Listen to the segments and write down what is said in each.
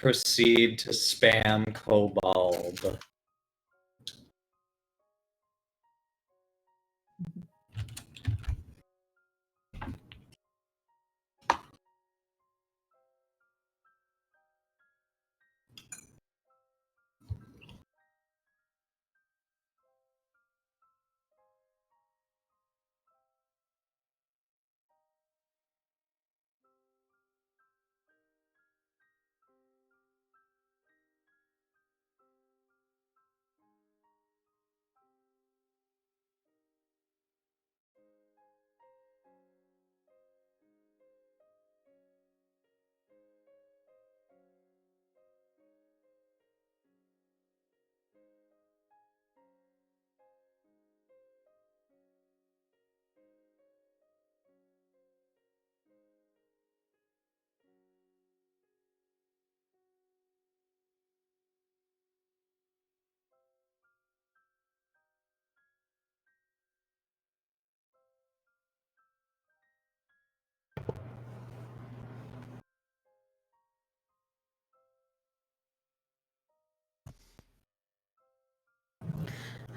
proceed to spam Kobold.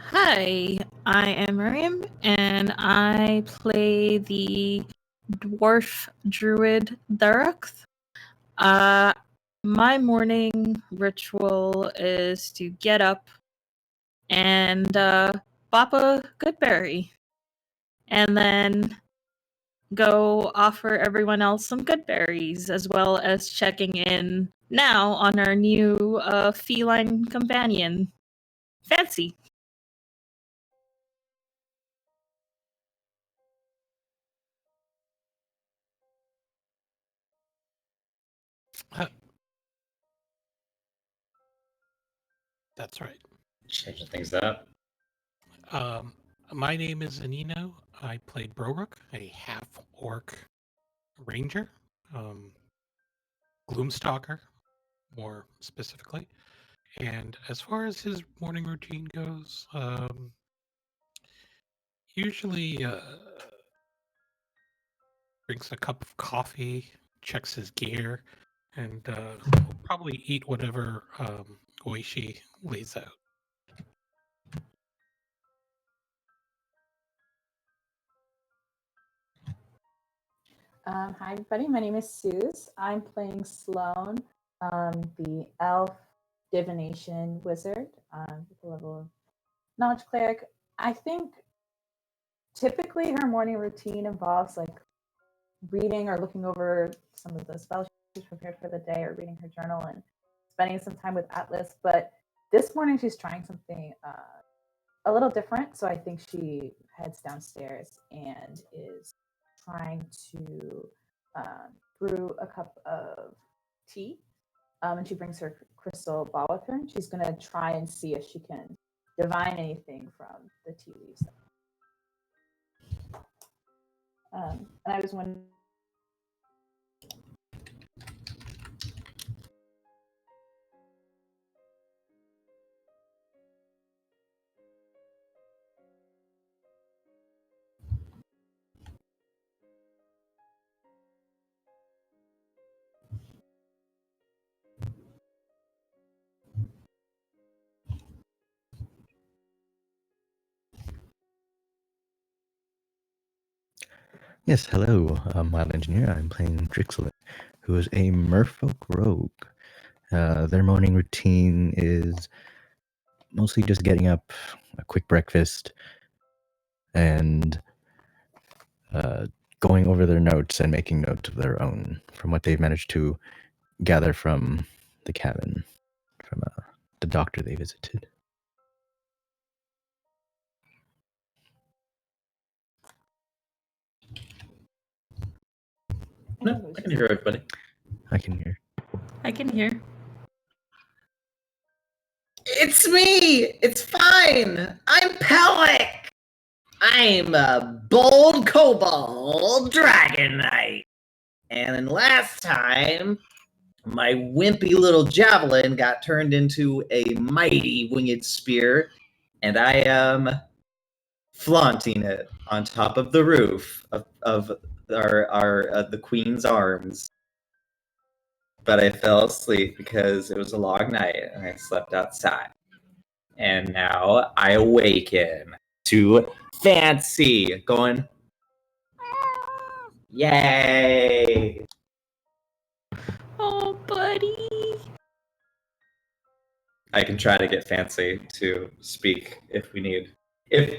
Hi, I am Miriam, and I play the dwarf druid Thurax. My morning ritual is to get up and bop a good berry, and then go offer everyone else some good berries, as well as checking in now on our new feline companion, Fancy. That's right. Changing things up. My name is Anino. I play Broruk, a half-orc ranger, Gloomstalker, more specifically. And as far as his morning routine goes, usually drinks a cup of coffee, checks his gear, and will probably eat whatever Oishi lays out. Hi, everybody. My name is Suze. I'm playing Sloan, the elf divination wizard with a level of knowledge cleric. I think typically her morning routine involves like reading or looking over some of the spells she's prepared for the day, or reading her journal and spending some time with Atlas. But this morning she's trying something a little different. So I think she heads downstairs and is trying to brew a cup of tea. And she brings her crystal ball with her. She's going to try and see if she can divine anything from the tea leaves. And I was wondering. Yes, hello. I'm Wild Engineer. I'm playing Drixlet, who is a merfolk rogue. Their morning routine is mostly just getting up, a quick breakfast, and going over their notes and making notes of their own from what they've managed to gather from the cabin, from the doctor they visited. No, I can hear everybody. I can hear. I can hear. It's me! It's fine! I'm Pellic! I'm a bold kobold dragon knight. And last time, my wimpy little javelin got turned into a mighty winged spear, and I am flaunting it on top of the roof of the Queen's Arms. but I fell asleep because it was a long night and I slept outside. And now I awaken to Fancy going, yay! Oh, buddy. I can try to get Fancy to speak if we need. If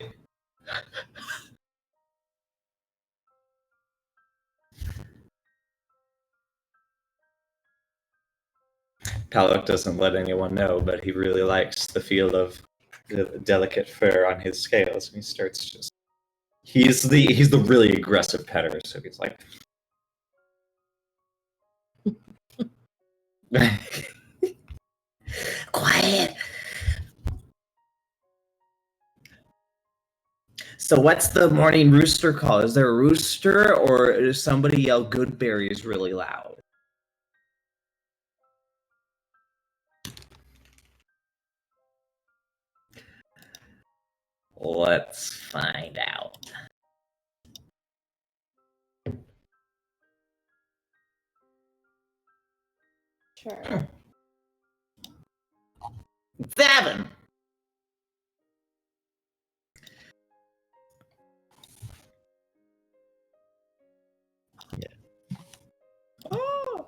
Palok doesn't let anyone know, but he really likes the feel of the delicate fur on his scales, and he starts just. He's the really aggressive petter, so he's like. Quiet. So what's the morning rooster call? Is there a rooster or does somebody yell good berries really loud? Let's find out. Sure. 7. Oh.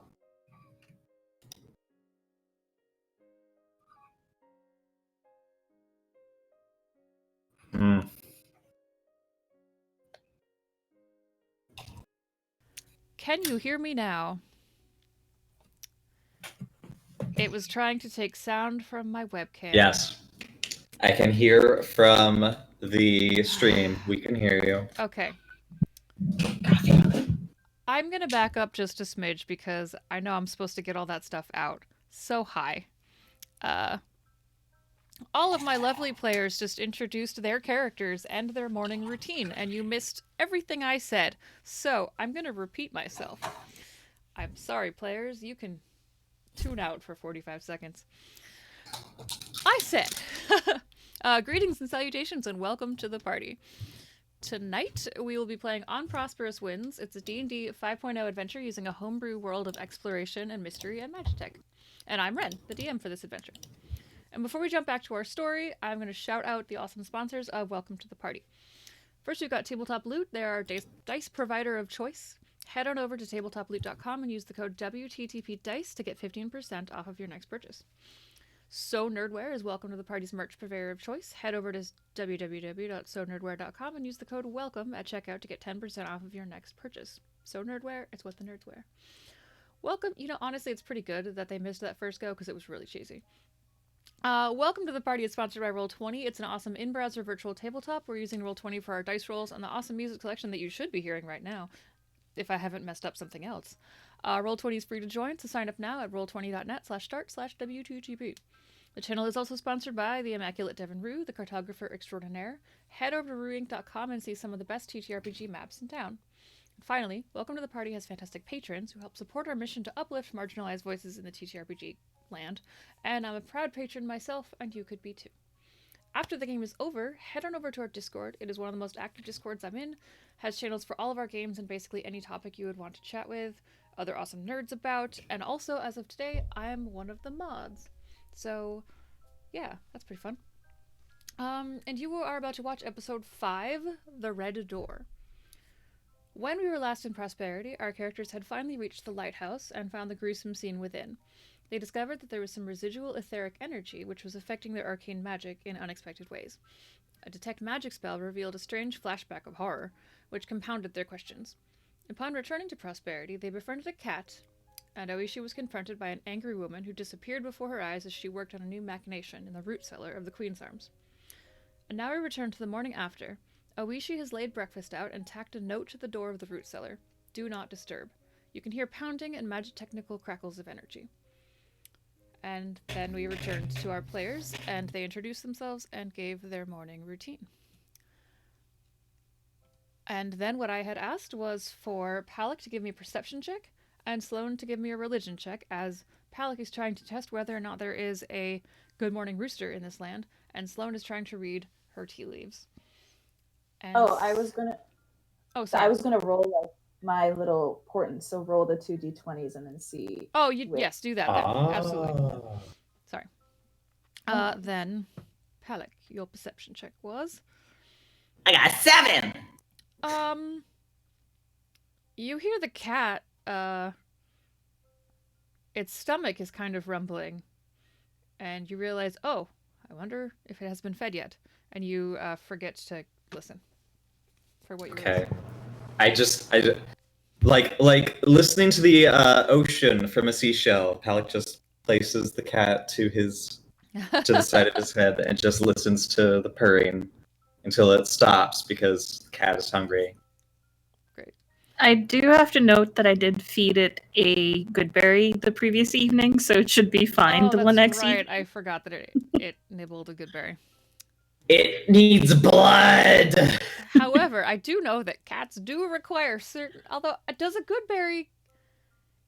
Mm. Can you hear me now? It was trying to take sound from my webcam. Yes. I can hear from the stream. We can hear you. Okay. I'm going to back up just a smidge because I know I'm supposed to get all that stuff out. So hi. All of my lovely players just introduced their characters and their morning routine, and you missed everything I said. So I'm going to repeat myself. I'm sorry, players. You can tune out for 45 seconds. I said, greetings and salutations and welcome to the party. Tonight, we will be playing on Prosperous Winds. It's a D&D 5.0 adventure using a homebrew world of exploration and mystery and magitech. And I'm Ren, the DM for this adventure. And before we jump back to our story, I'm going to shout out the awesome sponsors of Welcome to the Party. First, we've got Tabletop Loot. They're our dice provider of choice. Head on over to tabletoploot.com and use the code WTTPDICE to get 15% off of your next purchase. So Nerdware is Welcome to the Party's merch purveyor of choice. Head over to www.sonerdware.com and use the code WELCOME at checkout to get 10% off of your next purchase. So Nerdware, it's what the nerds wear. Welcome, honestly, it's pretty good that they missed that first go because it was really cheesy. Welcome to the Party is sponsored by Roll20. It's an awesome in-browser virtual tabletop. We're using Roll20 for our dice rolls and the awesome music selection that you should be hearing right now, if I haven't messed up something else. Roll20 is free to join, so sign up now at roll20.net/start/W2GP. The channel is also sponsored by the Immaculate Devin Rue, the cartographer extraordinaire. Head over to rueinc.com and see some of the best TTRPG maps in town. And finally, Welcome to the Party has fantastic patrons who help support our mission to uplift marginalized voices in the TTRPG land, and I'm a proud patron myself, and you could be too. After the game is over, head on over to our Discord. It is one of the most active Discords I'm in, has channels for all of our games and basically any topic you would want to chat with, other awesome nerds about, and also, as of today, I am one of the mods. So, yeah, that's pretty fun. And you are about to watch episode 5, The Red Door. When we were last in Prosperity, our characters had finally reached the lighthouse and found the gruesome scene within. They discovered that there was some residual etheric energy which was affecting their arcane magic in unexpected ways. A detect magic spell revealed a strange flashback of horror, which compounded their questions. Upon returning to Prosperity, they befriended a cat, and Oishi was confronted by an angry woman who disappeared before her eyes as she worked on a new machination in the root cellar of the Queen's Arms. And now we return to the morning after. Oishi has laid breakfast out and tacked a note to the door of the root cellar. Do not disturb. You can hear pounding and magitechnical crackles of energy. And then we returned to our players, and they introduced themselves and gave their morning routine. And then what I had asked was for Palak to give me a perception check, and Sloan to give me a religion check, as Palak is trying to test whether or not there is a good morning rooster in this land, and Sloan is trying to read her tea leaves. And I was gonna sorry. roll my little portent. So roll the 2d20s and then see. Oh, which- yes, do that then. Absolutely. Sorry. Oh. Then, Palik, your perception check was. I got 7. You hear the cat, its stomach is kind of rumbling, and you realize, oh, I wonder if it has been fed yet, and you forget to listen for what you were Okay. listening. Like listening to the ocean from a seashell. Halleck just places the cat to the side of his head and just listens to the purring until it stops because the cat is hungry. I do have to note that I did feed it a good berry the previous evening, so it should be fine Oh, the that's next right. evening. I forgot that it nibbled a good berry. It needs blood. However, I do know that cats do require certain. Although, does a good berry?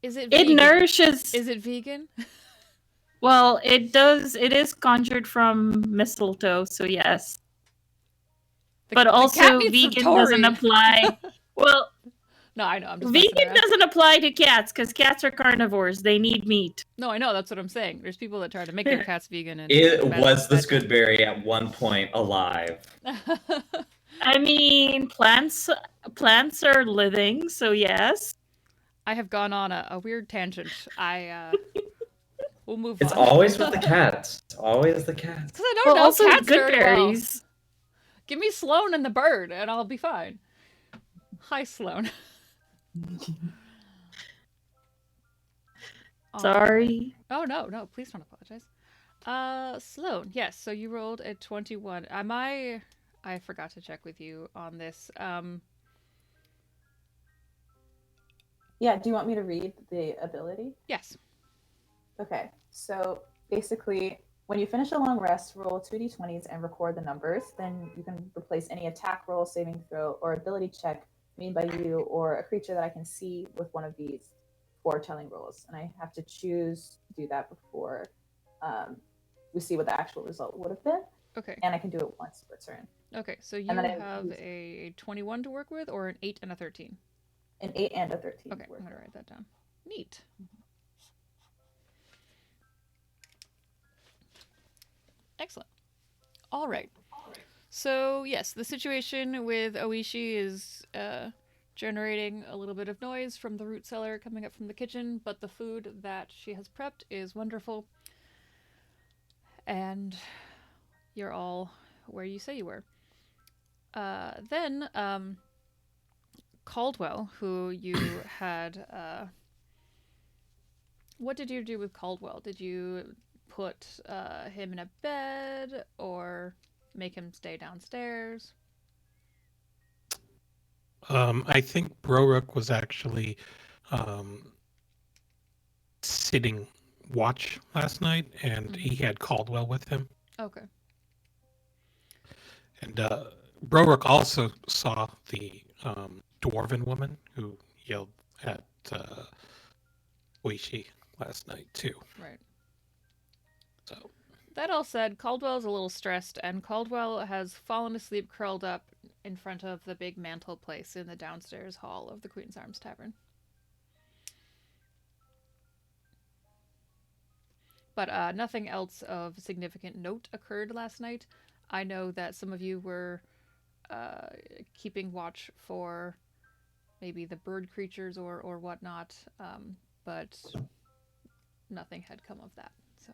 Is it? It Vegan? nourishes. Is it vegan? Well, it does. It is conjured from mistletoe, so yes. But cat also, needs some vegan doesn't Tory. apply. Well, No, I know. I'm just messing vegan around. doesn't apply to cats because cats are carnivores. They need meat. No, I know. That's what I'm saying. There's people that try to make their cats vegan. And It bad- was this bad good berry at one point alive. I mean, plants are living, so yes. I have gone on a weird tangent. We'll move It's on. always with the cats. It's always the cats. Because I don't Well, know also cats good very well. berries. Give me Sloan and the bird, and I'll be fine. Hi, Sloan. Sorry. Oh, no. Please don't apologize. Sloan, yes. So you rolled a 21. I forgot to check with you on this. Yeah, do you want me to read the ability? Yes. Okay, so basically, when you finish a long rest, roll 2d20s and record the numbers. Then you can replace any attack roll, saving throw, or ability check made by you or a creature that I can see with one of these foretelling rolls. And I have to choose to do that before we see what the actual result would have been. Okay. And I can do it once per turn. Okay, so you And then I have use- a 21 to work with, or an 8 and a 13? An 8 and a 13. Okay, I'm going to write that down. Neat. Excellent. All right. So, yes, the situation with Oishi is generating a little bit of noise from the root cellar coming up from the kitchen, but the food that she has prepped is wonderful. And you're all where you say you were. Then, Caldwell, who you had... what did you do with Caldwell? Did you put him in a bed or make him stay downstairs? I think Brorook was actually sitting watch last night, and he had Caldwell with him. Okay. And Brorook also saw the dwarven woman who yelled at Oishi last night, too. Right. So That all said, Caldwell's a little stressed, and Caldwell has fallen asleep curled up in front of the big mantel place in the downstairs hall of the Queen's Arms Tavern. But nothing else of significant note occurred last night. I know that some of you were keeping watch for maybe the bird creatures or whatnot, but nothing had come of that. So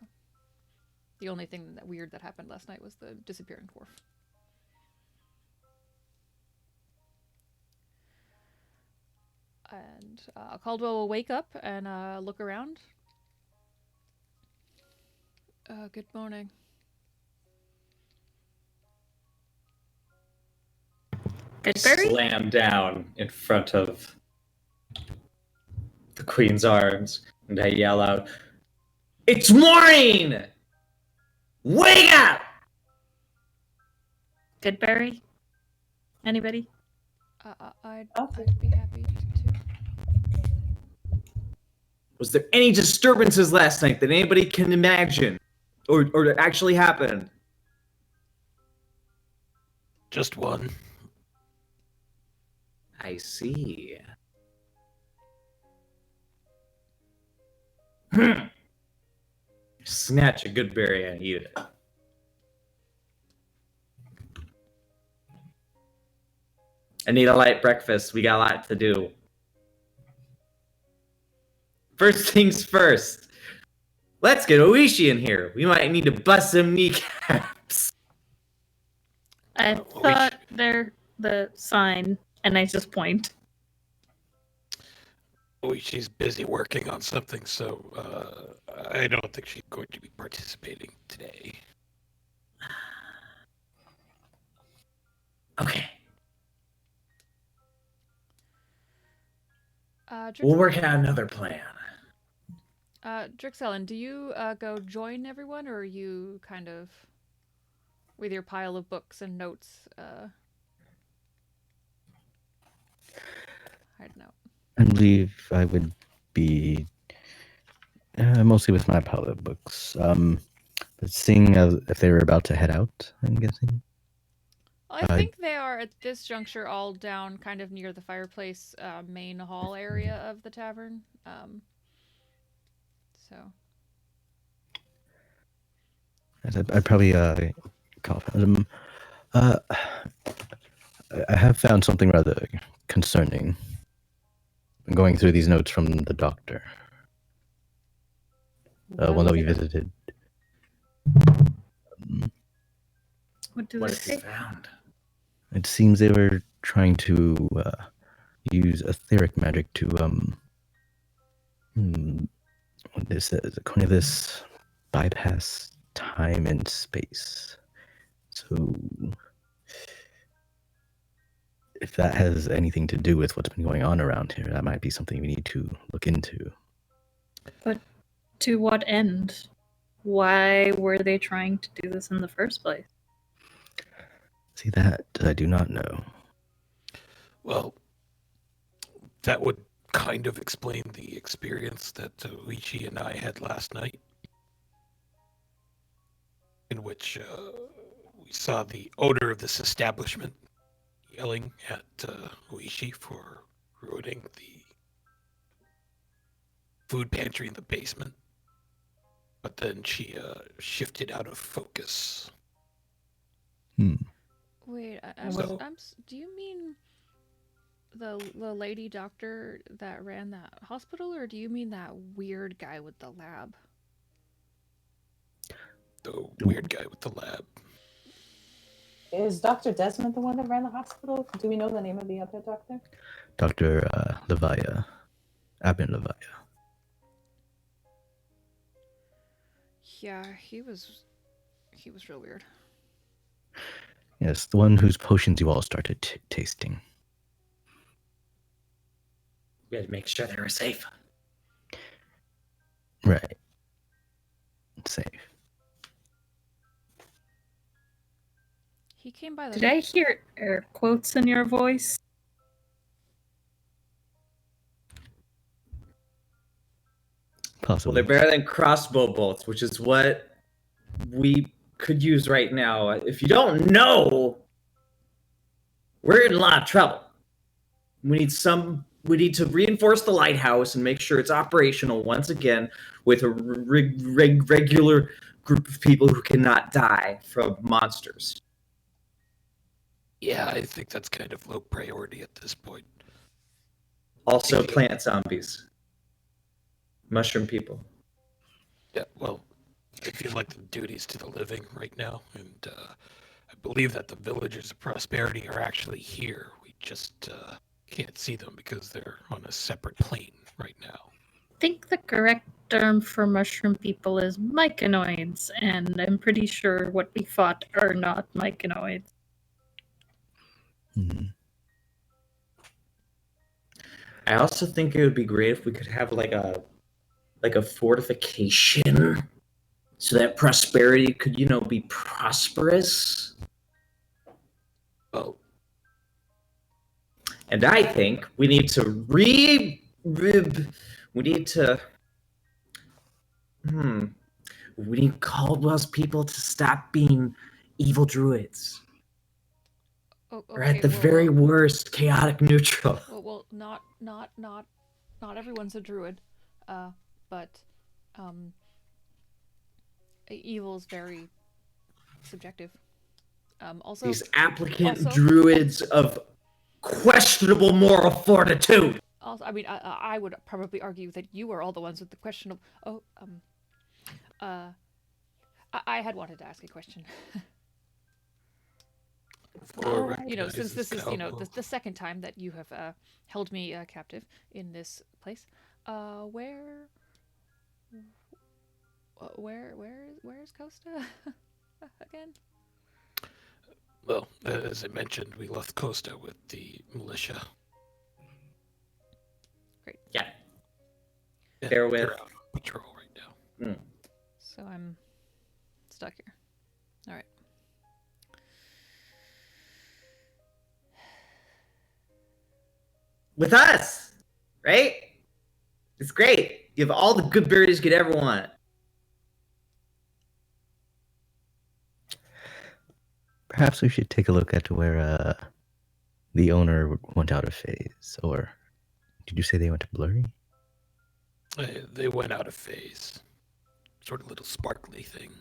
the only thing that weird that happened last night was the disappearing dwarf. And Caldwell will wake up and look around. Good morning. Goodberry? Slam down in front of the Queen's arms, and I yell out, "It's morning! Wake up!" Goodberry? Anybody? I'd Okay. be happy to. Was there any disturbances last night that anybody can imagine? Or that actually happened? just one. I see. Snatch a good berry and eat it. I need a light breakfast. We got a lot to do. First things first. Let's get Oishi in here. We might need to bust some kneecaps. I thought they're the sign, and I just point. She's busy working on something, so I don't think she's going to be participating today. Okay. Drix- We'll work out another plan. Drixellen, do you go join everyone, or are you kind of with your pile of books and notes? I don't know. I believe I would be mostly with my pile of books. But seeing if they were about to head out, I'm guessing. Well, I think they are at this juncture all down kind of near the fireplace main hall area of the tavern. So. I'd probably call them. I have found something rather concerning. I'm going through these notes from the doctor. One that we visited. What do What they have you say? found? It seems they were trying to use etheric magic to what this is, according to this, bypass time and space. So if that has anything to do with what's been going on around here, that might be something we need to look into. But to what end? Why were they trying to do this in the first place? See, that I do not know. Well, that would kind of explain the experience that Uichi and I had last night, in which we saw the owner of this establishment yelling at Uichi for ruining the food pantry in the basement. But then she shifted out of focus. Wait, do you mean the lady doctor that ran that hospital, or do you mean that weird guy with the lab? The weird guy with the lab. Is Dr. Desmond the one that ran the hospital? Do we know the name of the other doctor? Dr. Levaya. Abin Levaya. Yeah, he was real weird. Yes, the one whose potions you all started tasting. We had to make sure they were safe. Right. Safe. He came by the. Did I hear air quotes in your voice? Possibly. Well, they're better than crossbow bolts, which is what we could use right now. If you don't know, we're in a lot of trouble. We need to reinforce the lighthouse and make sure it's operational once again with a regular group of people who cannot die from monsters. Yeah, I think that's kind of low priority at this point. Also, plant zombies. Mushroom people. Yeah, well, I feel like the duties to the living right now, and I believe that the villagers of Prosperity are actually here. We just can't see them because they're on a separate plane right now. I think the correct term for mushroom people is myconoids, and I'm pretty sure what we fought are not myconoids. I also think it would be great if we could have like a fortification so that Prosperity could, be prosperous. Oh. And I think we need to we need Caldwell's people to stop being evil druids. Oh, Or at the very worst, chaotic neutral. Well, not everyone's a druid, but Evil is very subjective. Also, These applicant also- druids of questionable moral fortitude. also, I mean, I would probably argue that you are all the ones with the questionable. Oh, I had wanted to ask a question. You know, since this is, you know, the second time that you have held me captive in this place, where is Costa again? Well, as I mentioned, we left Costa with the militia. Great. Yeah. And They're they're with- out on patrol right now. So I'm stuck here. All right. With us, right? It's great. You have all the good berries you could ever want. Perhaps we should take a look at where the owner went out of phase. Or did you say they went to blurry? They went out of phase. Sort of little sparkly thing.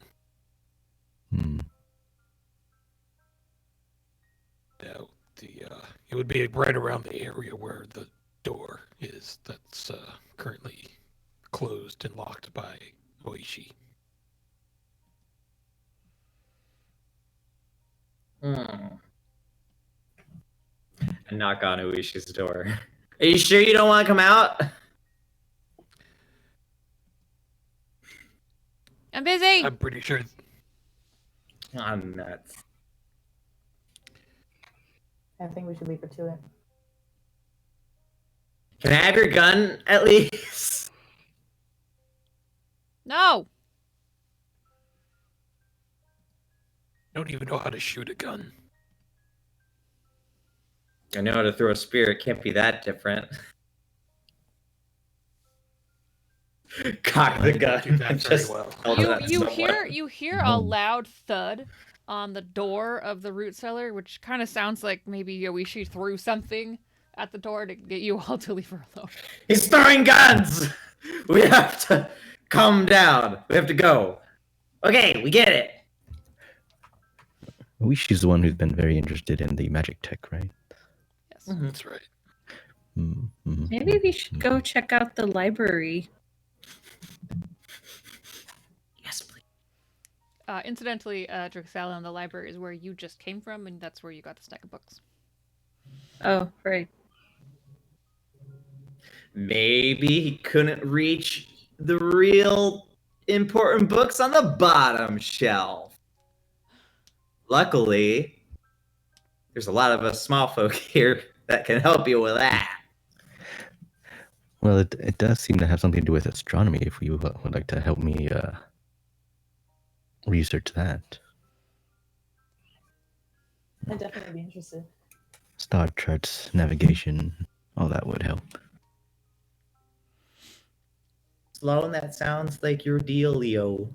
Hmm. Now, it would be right around the area where the door is that's currently closed and locked by Oishi. And knock on Uishi's door. Are you sure you don't want to come out? I'm busy. I'm pretty sure. I'm nuts. I think we should leave her to it. Can I have your gun at least? No. Don't even know how to shoot a gun. I know how to throw a spear. It can't be that different. Cock the I gun. do that very Just well. held it at someone. You hear a loud thud on the door of the root cellar, which kind of sounds like maybe Yoichi threw something at the door to get you all to leave her alone. He's throwing guns! We have to calm down. We have to go. Okay, we get it. She's the one who's been very interested in the magic tech, right? Yes. That's right. Mm-hmm. Maybe we should go check out the library. Yes, please. Incidentally, Drixalion, the library is where you just came from, and that's where you got the stack of books. Oh, right. Maybe he couldn't reach the real important books on the bottom shelf. Luckily, there's a lot of us small folk here that can help you with that. Well, it does seem to have something to do with astronomy. If you would like to help me research that, I'd definitely be interested. star charts, navigation, all that would help. Sloan, that sounds like your deal, Leo.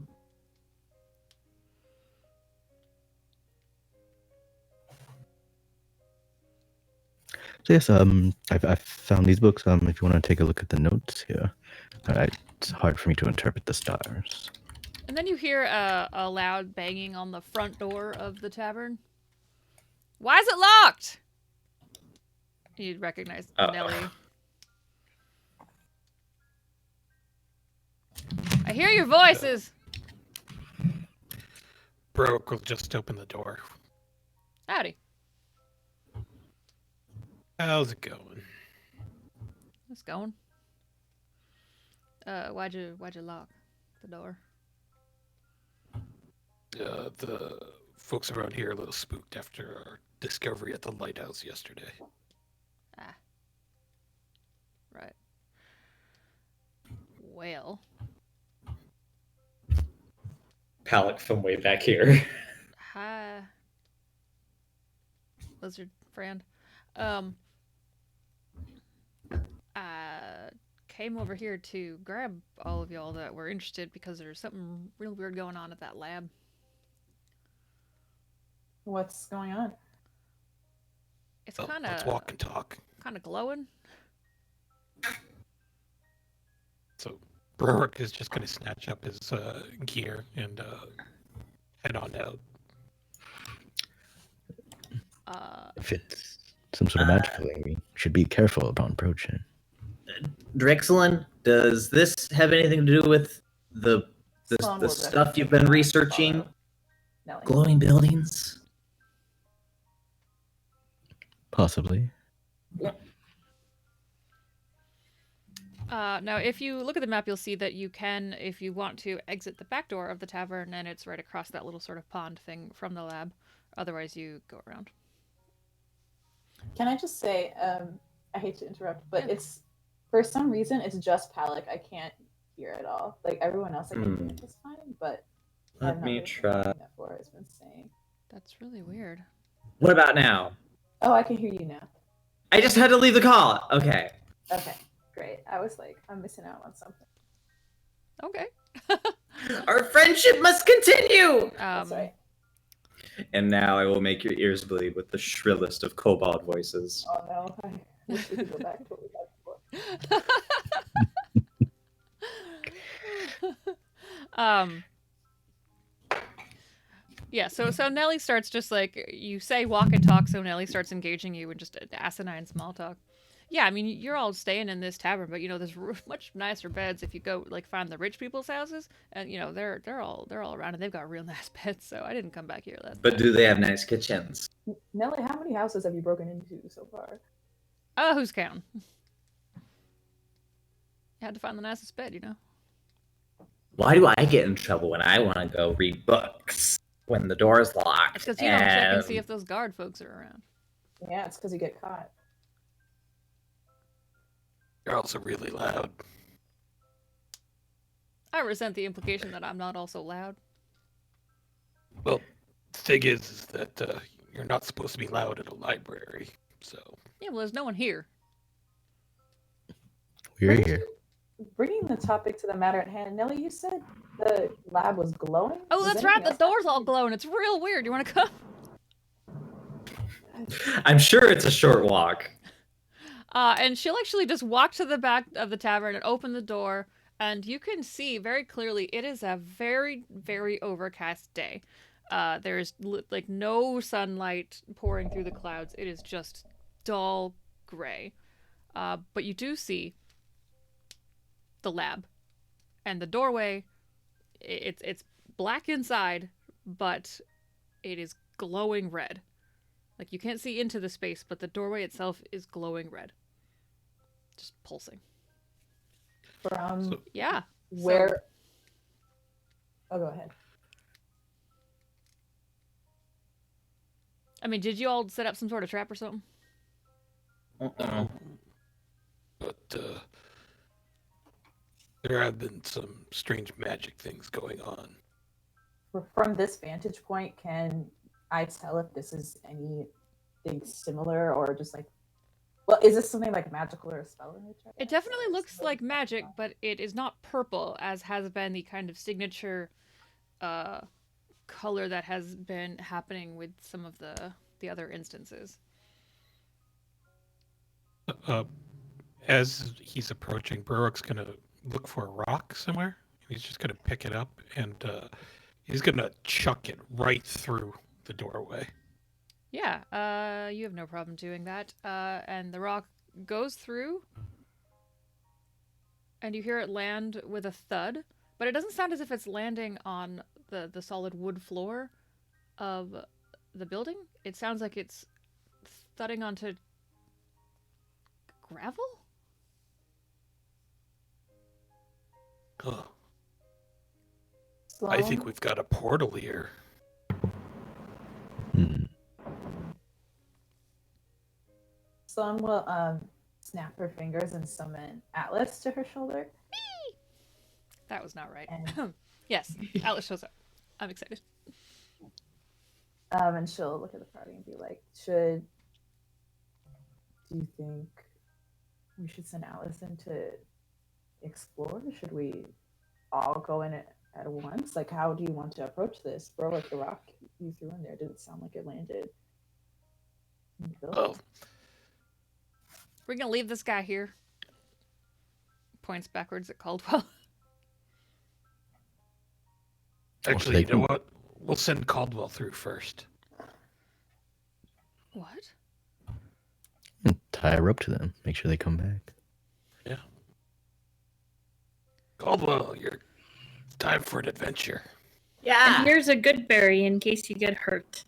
So yes, I've found these books. If you want to take a look at the notes here, it's hard for me to interpret the stars. And then you hear a loud banging on the front door of the tavern. Why is it locked? You'd recognize Nelly. I hear your voices. Broke will just open the door. Howdy. How's it going? It's going. Why'd you lock the door? The folks around here are a little spooked after our discovery at the lighthouse yesterday. Ah. Right. Well. Palak from way back here. Hi. Lizard friend. I came over here to grab all of y'all that were interested because there's something real weird going on at that lab. What's going on? It's Well, kind let's walk and talk. of glowing. So, Berwick is just going to snatch up his gear and head on out. If it's some sort of magical thing, we should be careful upon approaching. Drixlin, does this have anything to do with the Sloan the will stuff definitely you've been follow researching? Nelly. Glowing buildings? Possibly. Now, if you look at the map, you'll see that you can, if you want to, exit the back door of the tavern, and it's right across that little sort of pond thing from the lab. Otherwise, you go around. Can I just say, I hate to interrupt, but Yeah. it's for some reason it's just Palik. I can't hear at all. Like everyone else, I can hear just fine, but Let I've not me heard try. anything that Flora has been saying. That's really weird. What about now? Oh, I can hear you now. I just had to leave the call. Okay. Okay, great. I was like, I'm missing out on something. Okay. Our friendship must continue! That's right. And now I will make your ears bleed with the shrillest of kobold voices. Oh no, I wish we could go back to what we had before. Yeah, so Nelly starts just like, you say walk and talk, so Nelly starts engaging you in just asinine small talk. Yeah, I mean, you're all staying in this tavern, but, you know, there's much nicer beds if you go, like, find the rich people's houses, and, you know, they're all around, and they've got real nice beds, so I didn't come back here last But time. do they have nice kitchens? Nelly, how many houses have you broken into so far? Who's counting? You had to find the nicest bed, you know? Why do I get in trouble when I want to go read books? When the door's locked. It's because you don't check and see if those guard folks are around. Yeah, it's because you get caught. You're also really loud. I resent the implication that I'm not also loud. Well, the thing is that you're not supposed to be loud at a library, so... Yeah, well, there's no one here. We're here. Bringing the topic to the matter at hand, Nelly, you said the lab was glowing? Oh, Was that's right, anything the else door's all happening? glowing. It's real weird. You want to come? I'm sure it's a short walk. And she'll actually just walk to the back of the tavern and open the door, and you can see very clearly it is a very, very overcast day. There's like no sunlight pouring through the clouds. It is just dull gray. But you do see the lab, and the doorway. It's black inside, but it is glowing red. Like, you can't see into the space, but the doorway itself is glowing red. Just pulsing. From Yeah. where? Oh, go ahead. I mean, did you all set up some sort of trap or something? Uh-oh. But there have been some strange magic things going on. From this vantage point, can I tell if this is anything similar or just like, well, is this something like magical or a spell in nature? It definitely looks like magic, but it is not purple, as has been the kind of signature color that has been happening with some of the other instances. As he's approaching, Berwick's gonna look for a rock somewhere. He's just gonna pick it up and he's gonna chuck it right through the doorway. Yeah, you have no problem doing that. And the rock goes through, and you hear it land with a thud, but it doesn't sound as if it's landing on the solid wood floor of the building. It sounds like it's thudding onto gravel? Huh. Sloan, I think we've got a portal here. Sloan will snap her fingers and summon Atlas to her shoulder. That was not right. And- Yes, Atlas shows up. I'm excited. And she'll look at the party and be like, do you think we should send Alice in to explore? Should we all go in at once? Like, how do you want to approach this? Bro, like the rock you threw in there didn't sound like it landed in the building. Oh, We're gonna leave this guy here. Points backwards at Caldwell. Actually, you know what? We'll send Caldwell through first. What? Tie a rope to them. Make sure they come back. Yeah. Caldwell, you're time for an adventure. Yeah. And here's a good berry in case you get hurt.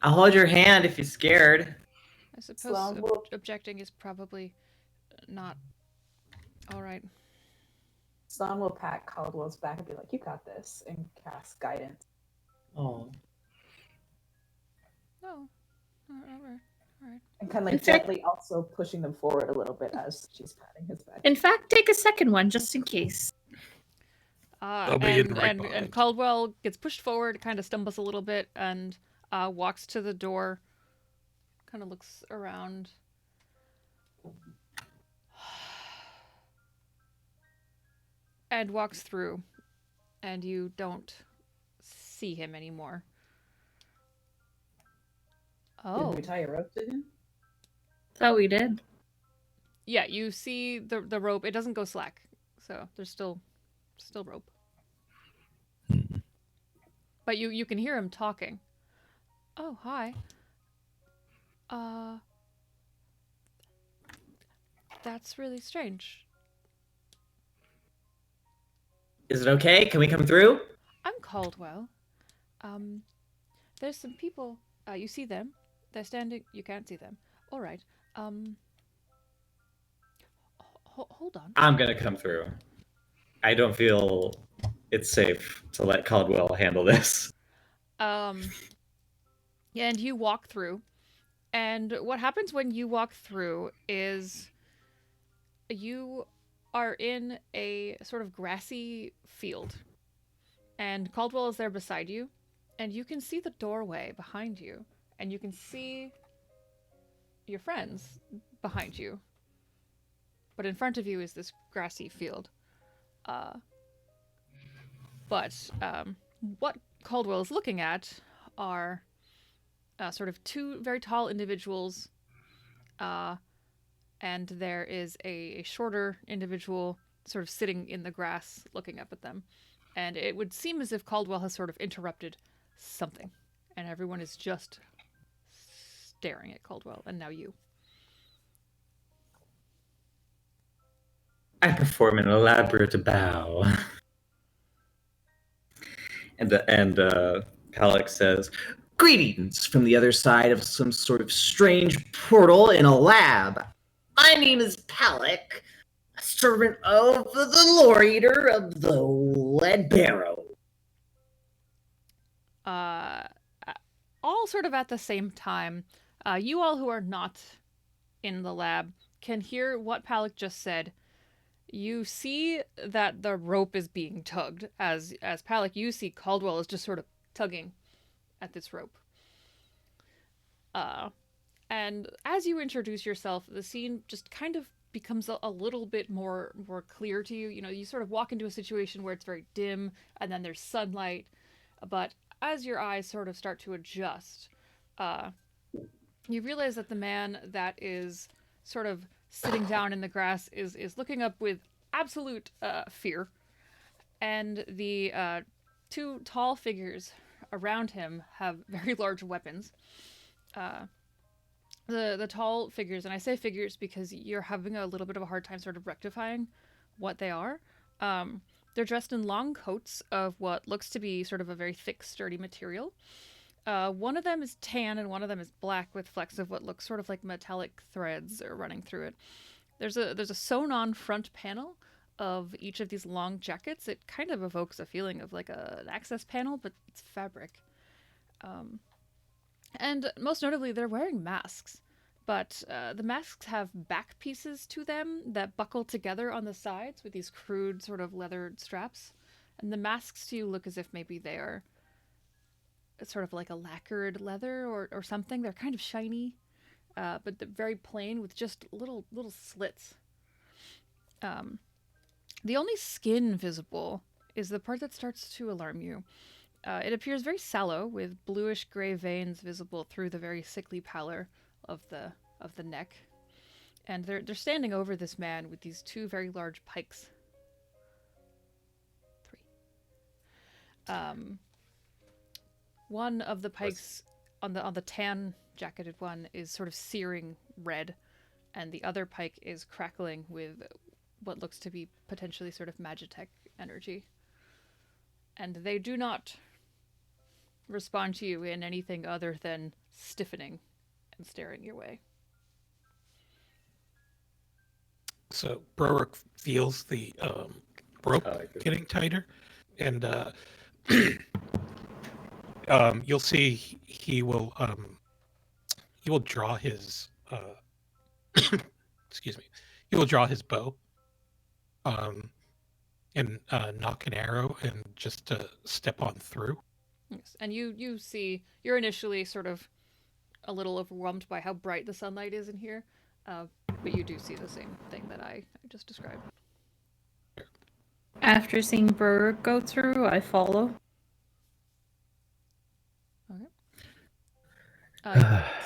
I'll hold your hand if you're scared. I suppose Sloan will- objecting is probably not all right. Sloan will pat Caldwell's back and be like, "You got this," and cast guidance. Oh. No. All right. And kind of In like fact- gently also pushing them forward a little bit as she's patting his back. In fact, take a second one just in case. They'll be in right And behind. Caldwell gets pushed forward, kind of stumbles a little bit, and walks to the door. Kind of looks around. And walks through, and you don't see him anymore. Oh, Did we tie a rope to him? Thought we did. yeah, you see the rope. It doesn't go slack, so there's still rope. But you can hear him talking. Oh, hi. That's really strange. Is it okay? Can we come through? I'm Caldwell. There's some people. You see them? They're standing. You can't see them. All right. Hold on. I'm gonna come through. I don't feel it's safe to let Caldwell handle this. And you walk through, and what happens when you walk through is you are in a sort of grassy field, and Caldwell is there beside you, and you can see the doorway behind you, and you can see your friends behind you, but in front of you is this grassy field. But what Caldwell is looking at are sort of two very tall individuals, and there is a shorter individual sort of sitting in the grass looking up at them. And it would seem as if Caldwell has sort of interrupted something, and everyone is just staring at Caldwell, and now you. I perform an elaborate bow. And Palak says, Greetings from the other side of some sort of strange portal in a lab. My name is Palak, a servant of the Lore Eater of the Lead Barrow. All sort of at the same time, you all who are not in the lab can hear what Palak just said. You see that the rope is being tugged. As Palak, you see Caldwell is just sort of tugging at this rope. And as you introduce yourself, the scene just kind of becomes a little bit more clear to you. You know, you sort of walk into a situation where it's very dim, and then there's sunlight. But as your eyes sort of start to adjust, you realize that the man that is sort of sitting down in the grass is looking up with absolute fear. And the two tall figures around him have very large weapons. The tall figures, and I say figures because you're having a little bit of a hard time sort of rectifying what they are. They're dressed in long coats of what looks to be sort of a very thick, sturdy material. One of them is tan and one of them is black with flecks of what looks sort of like metallic threads running through it. There's a sewn-on front panel of each of these long jackets. It kind of evokes a feeling of like an access panel, but it's fabric. And most notably, they're wearing masks. But the masks have back pieces to them that buckle together on the sides with these crude sort of leathered straps. And the masks to you look as if maybe they are sort of like a lacquered leather or something. They're kind of shiny, but they're very plain with just little slits. The only skin visible is the part that starts to alarm you. It appears very sallow, with bluish-gray veins visible through the very sickly pallor of the neck. And they're standing over this man with these two very large pikes One of the pikes on the tan jacketed one is sort of searing red, and the other pike is crackling with what looks to be potentially sort of magitech energy. And they do not respond to you in anything other than stiffening and staring your way. So Brorick feels the rope getting tighter, and you'll see he will draw his excuse me, he will draw his bow and knock an arrow and just step on through. Yes. And you see, you're initially sort of a little overwhelmed by how bright the sunlight is in here, but you do see the same thing that I just described. After seeing Burr go through, I follow.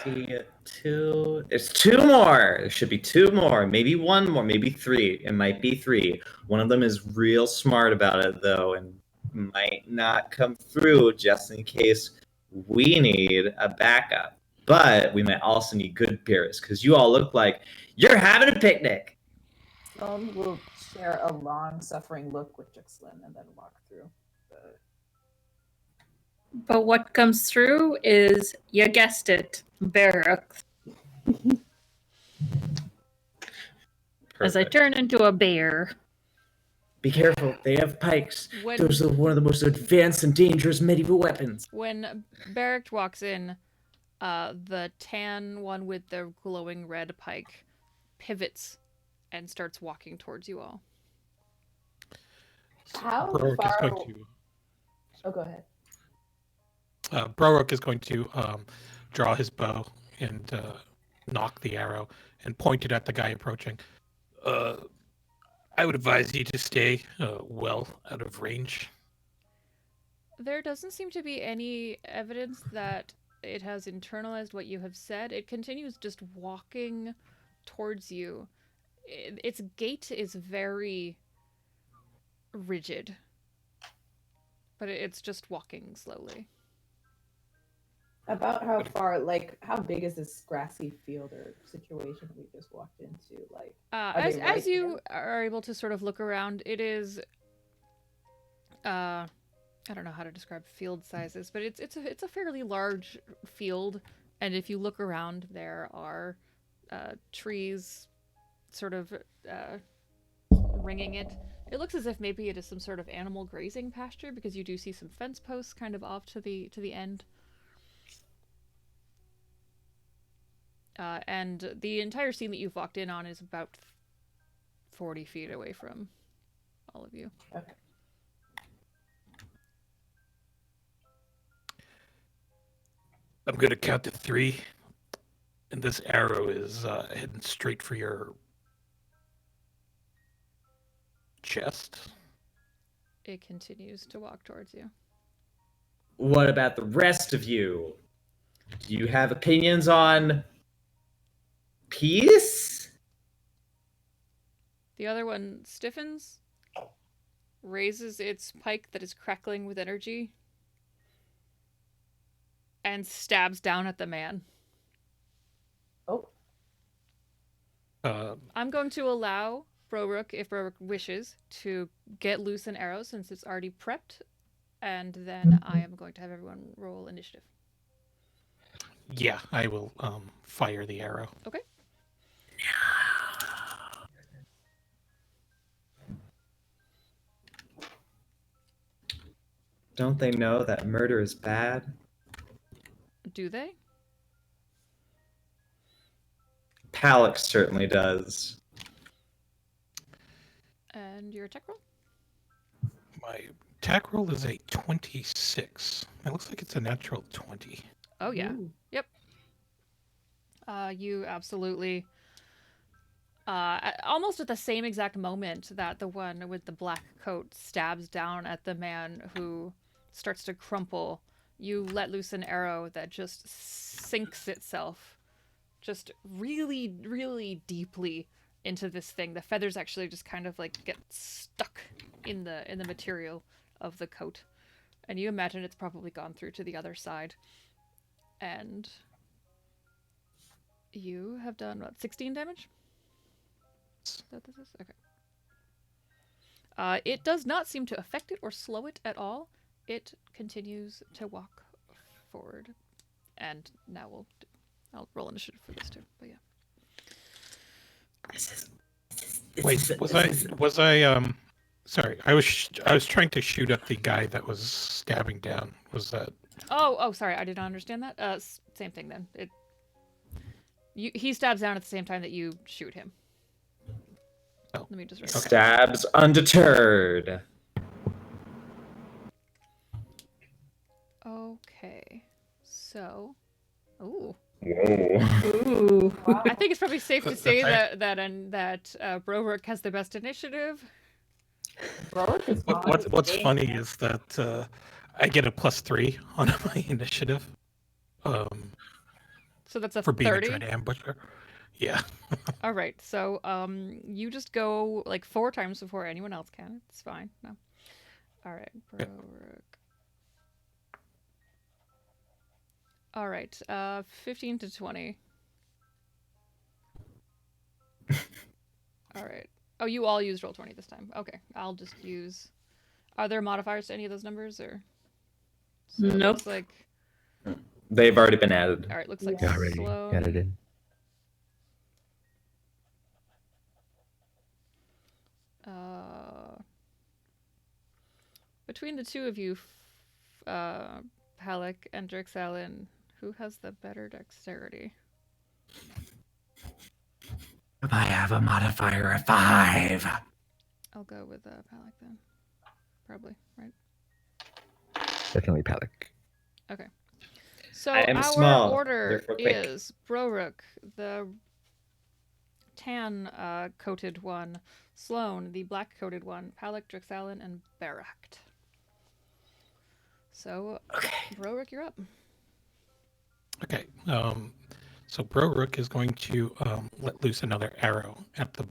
See two. There's two more. There should be two more. Maybe one more. Maybe three. It might be three. One of them is real smart about it though, and might not come through just in case we need a backup. But we might also need good beers because you all look like you're having a picnic. Sloan will share a long-suffering look with Jixlin and then walk through. But what comes through is, you guessed it, barracks. As I turn into a bear. Be careful. They have pikes. When- Those are one of the most advanced and dangerous medieval weapons. When Barrick walks in, the tan one with the glowing red pike pivots and starts walking towards you all. How Brorick is far? going to Oh, go ahead. Brorick is going to draw his bow and knock the arrow and point it at the guy approaching. I would advise you to stay well out of range. There doesn't seem to be any evidence that it has internalized what you have said. It continues just walking towards you. Its gait is very rigid, but it's just walking slowly. About how far, like, how big is this grassy field or situation we just walked into? Like, As they right you are able to sort of look around, it is, I don't know how to describe field sizes, but it's a fairly large field, and if you look around, there are trees, sort of ringing it. It looks as if maybe it is some sort of animal grazing pasture, because you do see some fence posts kind of off to the end. And the entire scene that you've walked in on is about 40 feet away from all of you. Okay. I'm going to count to 3, and this arrow is heading straight for your chest. It continues to walk towards you. What about the rest of you? Do you have opinions on peace? The other one stiffens, raises its pike that is crackling with energy, and stabs down at the man. Oh, I'm going to allow Brorick, if Brorick wishes, to get loose an arrow since it's already prepped, and then I am going to have everyone roll initiative. Yeah, I will fire the arrow. Okay. Don't they know that murder is bad? Do they? Palak certainly does. And your attack roll? My attack roll is a 26. It looks like it's a natural 20. Oh, yeah. ooh. Yep. You absolutely... almost at the same exact moment that the one with the black coat stabs down at the man who starts to crumple, you let loose an arrow that just sinks itself just really, really deeply into this thing. The feathers actually just kind of like get stuck in the material of the coat. And you imagine it's probably gone through to the other side. And you have done, what, 16 damage? Is that what this is? Okay. It does not seem to affect it or slow it at all. It continues to walk forward. And now I'll roll initiative for this too, but yeah. Wait, was I sorry, I was trying to shoot at the guy that was stabbing down. Was that? Oh, sorry, I did not understand that. Same thing then. He stabs down at the same time that you shoot him. Oh. Let me just write. Stabs undeterred. Okay, so, ooh. Whoa. Ooh. I think it's probably safe to say That's that Browork has the best initiative. Rourke is fine. What's funny is that I get a +3 on my initiative. So that's a For being 30. a dread ambusher. Yeah. All right, so you just go like 4 times before anyone else can. It's fine. No. All right, Browork. All right, 15 to 20. All right. Oh, you all used Roll20 this time. Okay, I'll just use... Are there modifiers to any of those numbers, or...? So it Nope. looks like... They've already been added. All right, looks like Yeah. Already slow. got it in. Between the two of you, Halleck and Drixallen, who has the better dexterity? I have a modifier of 5. I'll go with Halleck then. Probably, right? Definitely Palak. Okay. So I am our small, order therefore quick. is Browork, the tan coated one, Sloane, the black coated one, Palak, Drixallen, and Barakt. So, Browork, you're up. Okay. So Browork is going to let loose another arrow at the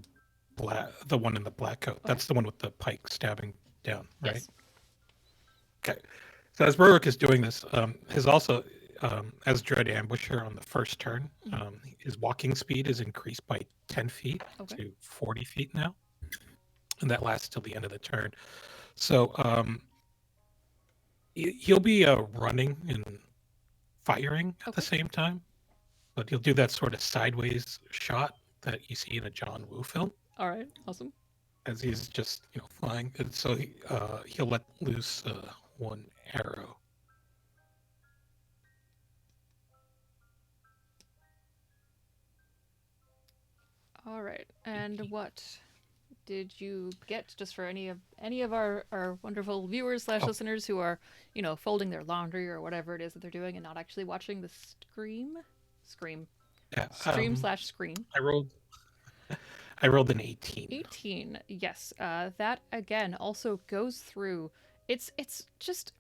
one in the black coat. That's the one with the pike stabbing down, right? Yes. Okay. So as Browork is doing this, his also as Dread Ambusher on the first turn, his walking speed is increased by 10 feet to 40 feet now, and that lasts till the end of the turn. So he'll be running and firing at the same time, but he'll do that sort of sideways shot that you see in a John Woo film. All right, awesome. As he's just flying, and so he'll let loose one arrow. All right, and what did you get, just for any of our wonderful viewers / listeners who are folding their laundry or whatever it is that they're doing and not actually watching the stream? Yeah, Stream / screen. I rolled an 18. 18, yes. That again also goes through. It's just,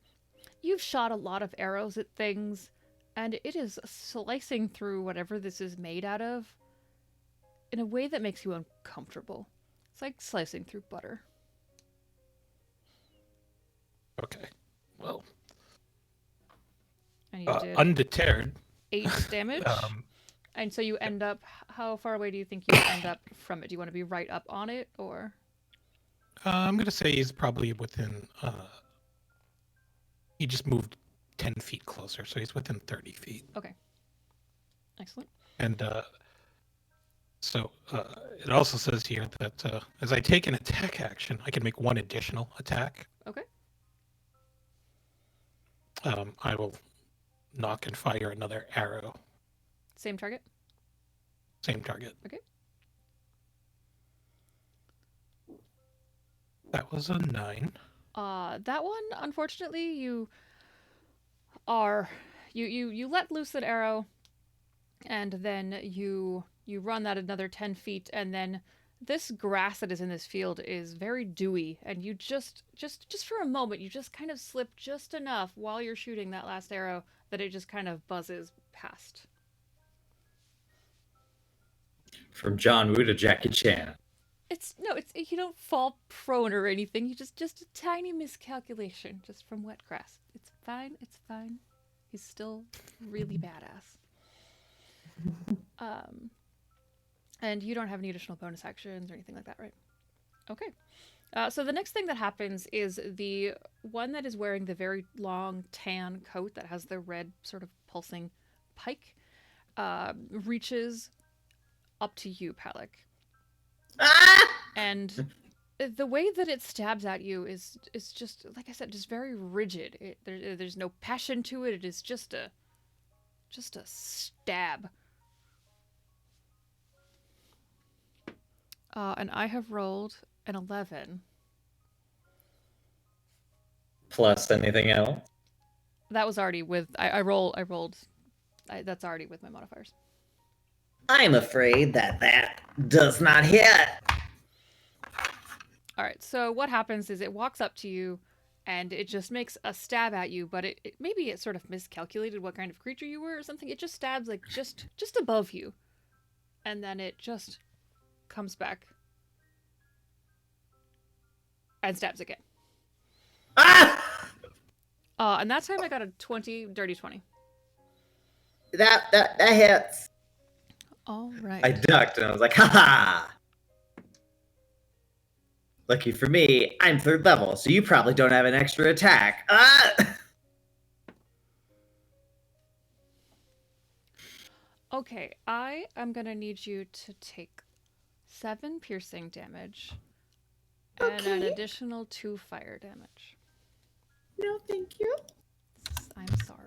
you've shot a lot of arrows at things, and it is slicing through whatever this is made out of in a way that makes you uncomfortable. It's like slicing through butter. Okay, well, And you did undeterred. 8 damage. And so you end up, how far away do you think you end up from it? Do you want to be right up on it, or? I'm going to say he's probably within, he just moved 10 feet closer, so he's within 30 feet. Okay. Excellent. And so it also says here that as I take an attack action, I can make one additional attack. Okay. I will knock and fire another arrow. Same target? Same target. Okay. That was a 9. That one, unfortunately, you let loose that arrow, and then you run that another 10 feet, and then this grass that is in this field is very dewy, and you just for a moment, you just kind of slip just enough while you're shooting that last arrow that it just kind of buzzes past. From John Woo to Jackie Chan. It's you don't fall prone or anything. You just a tiny miscalculation just from wet grass. It's fine. It's fine. He's still really badass. And you don't have any additional bonus actions or anything like that, right? Okay. So the next thing that happens is the one that is wearing the very long tan coat that has the red sort of pulsing pike reaches up to you, Palak. Ah! And the way that it stabs at you is just, like I said, just very rigid. There's no passion to it. It is just a stab. And I have rolled an 11. Plus anything else? That was already with I rolled. That's already with my modifiers. I'm afraid that does not hit. All right. So what happens is it walks up to you, and it just makes a stab at you. But maybe it sort of miscalculated what kind of creature you were or something. It just stabs like just above you, and then it just comes back and stabs again. Ah! And that time I got a 20, dirty 20. That hits. All right. I ducked and I was like, haha! Lucky for me, I'm 3rd level, so you probably don't have an extra attack. Ah! Okay, I am gonna need you to take 7 piercing damage and an additional 2 fire damage. No, thank you. I'm sorry.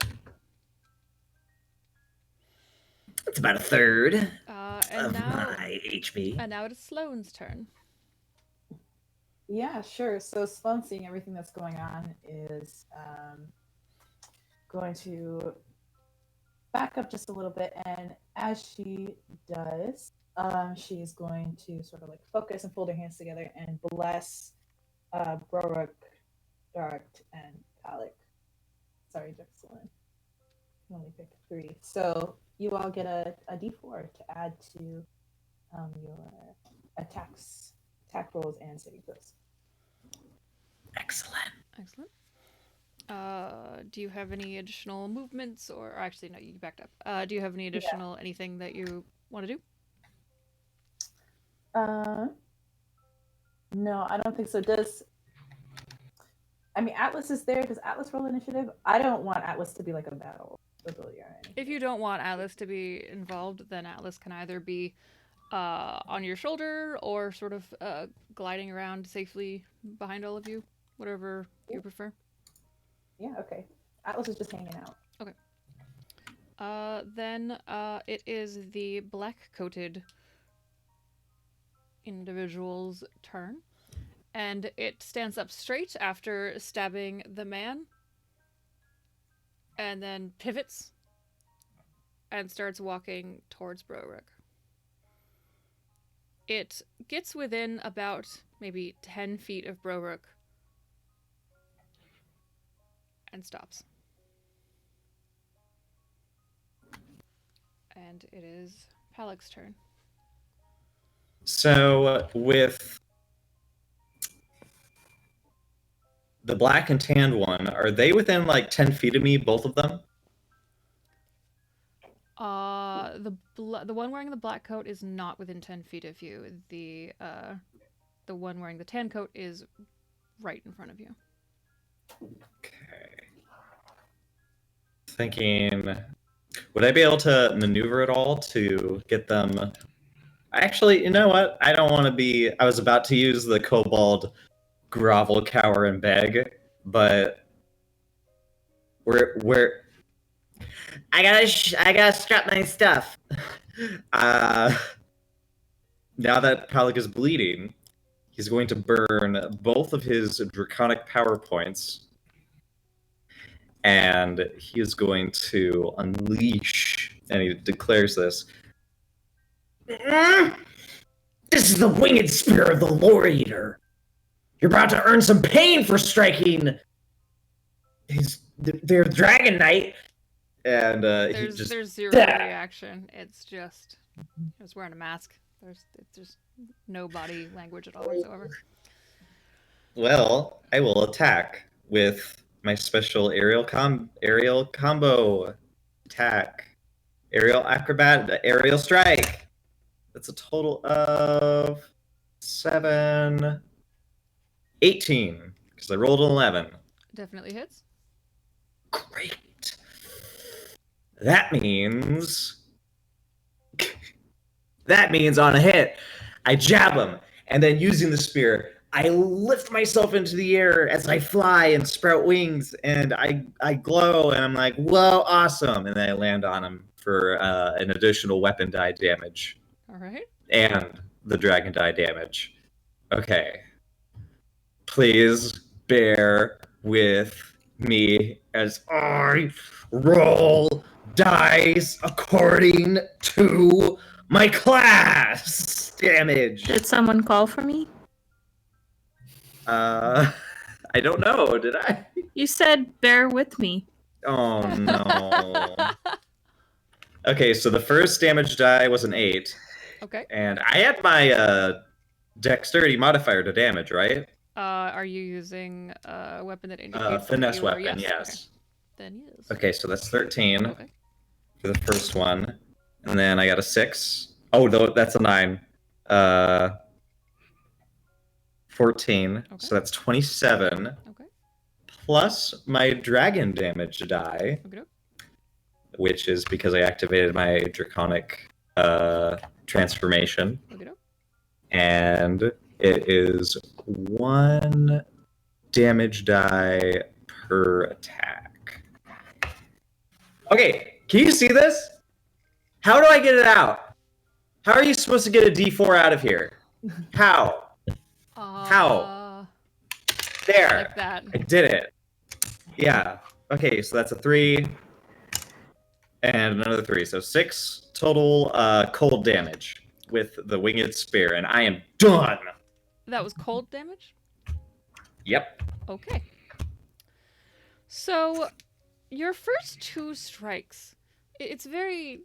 It's about a third And of now, my HP. and now it is Sloane's turn. Yeah, sure. So Sloan, seeing everything that's going on, is going to back up just a little bit, and as she does, she's going to sort of like focus and fold her hands together and bless Broruk, Dart, and Palak. Sorry, Drexelin. You only picked 3. So you all get a d4 to add to your attack rolls and saving throws. Excellent. Excellent. Do you have any additional movements, or actually no, you backed up. Do you have any additional anything that you want to do? No, I don't think so. Atlas is there. Does Atlas roll initiative? I don't want Atlas to be like a battle ability or anything. If you don't want Atlas to be involved, then Atlas can either be on your shoulder or sort of gliding around safely behind all of you, whatever you prefer. Yeah, okay. Atlas is just hanging out. Okay. Then it is the black-coated individual's turn, and it stands up straight after stabbing the man, and then pivots and starts walking towards Broruk. It gets within about maybe 10 feet of Broruk and stops. And it is Palak's turn. So with the black and tanned one, are they within like 10 feet of me, both of them? The one wearing the black coat is not within 10 feet of you. The one wearing the tan coat is right in front of you. Okay. Thinking, would I be able to maneuver at all to get them? Actually, you know what? I don't want to be. I was about to use the kobold grovel, cower, and beg, but we're. I gotta strap my stuff. Now that Palak is bleeding, he's going to burn both of his draconic power points, and he is going to unleash, and he declares this. This is the winged spear of the Lore Eater. You're about to earn some pain for striking their Dragon Knight. And There's zero Yeah. reaction. It's just wearing a mask. There's just no body language at all whatsoever. Well, I will attack with my special aerial combo attack. Aerial acrobat, aerial strike. That's a total of 7, 18, because I rolled an 11. Definitely hits. Great. That means on a hit, I jab him, and then using the spear, I lift myself into the air as I fly and sprout wings, and I glow, and I'm like, whoa, awesome! And then I land on him for an additional weapon die damage. All right. And the dragon die damage. Okay. Please bear with me as I roll dice according to my class damage. Did someone call for me? I don't know, did I? You said bear with me. Oh no. Okay, so the first damage die was an 8. Okay. And I had my dexterity modifier to damage, right? Are you using a weapon that indicates Finesse that you are- weapon, yes. Okay. Then yes. Okay, so that's 13 Okay. for the first one. And then I got a 6. Oh, no, that's a 9. 14. Okay. So that's 27. Okay. Plus my dragon damage die, Okay. which is because I activated my draconic transformation. Okay. And it is 1 damage die per attack. Okay, can you see this? How do I get it out? How are you supposed to get a D4 out of here? How? How? There. Like that. I did it. Yeah. Okay, so that's a 3 and another 3. So 6 total cold damage with the winged spear, and I am done. That was cold damage? Yep. Okay. So, your first 2 strikes, it's very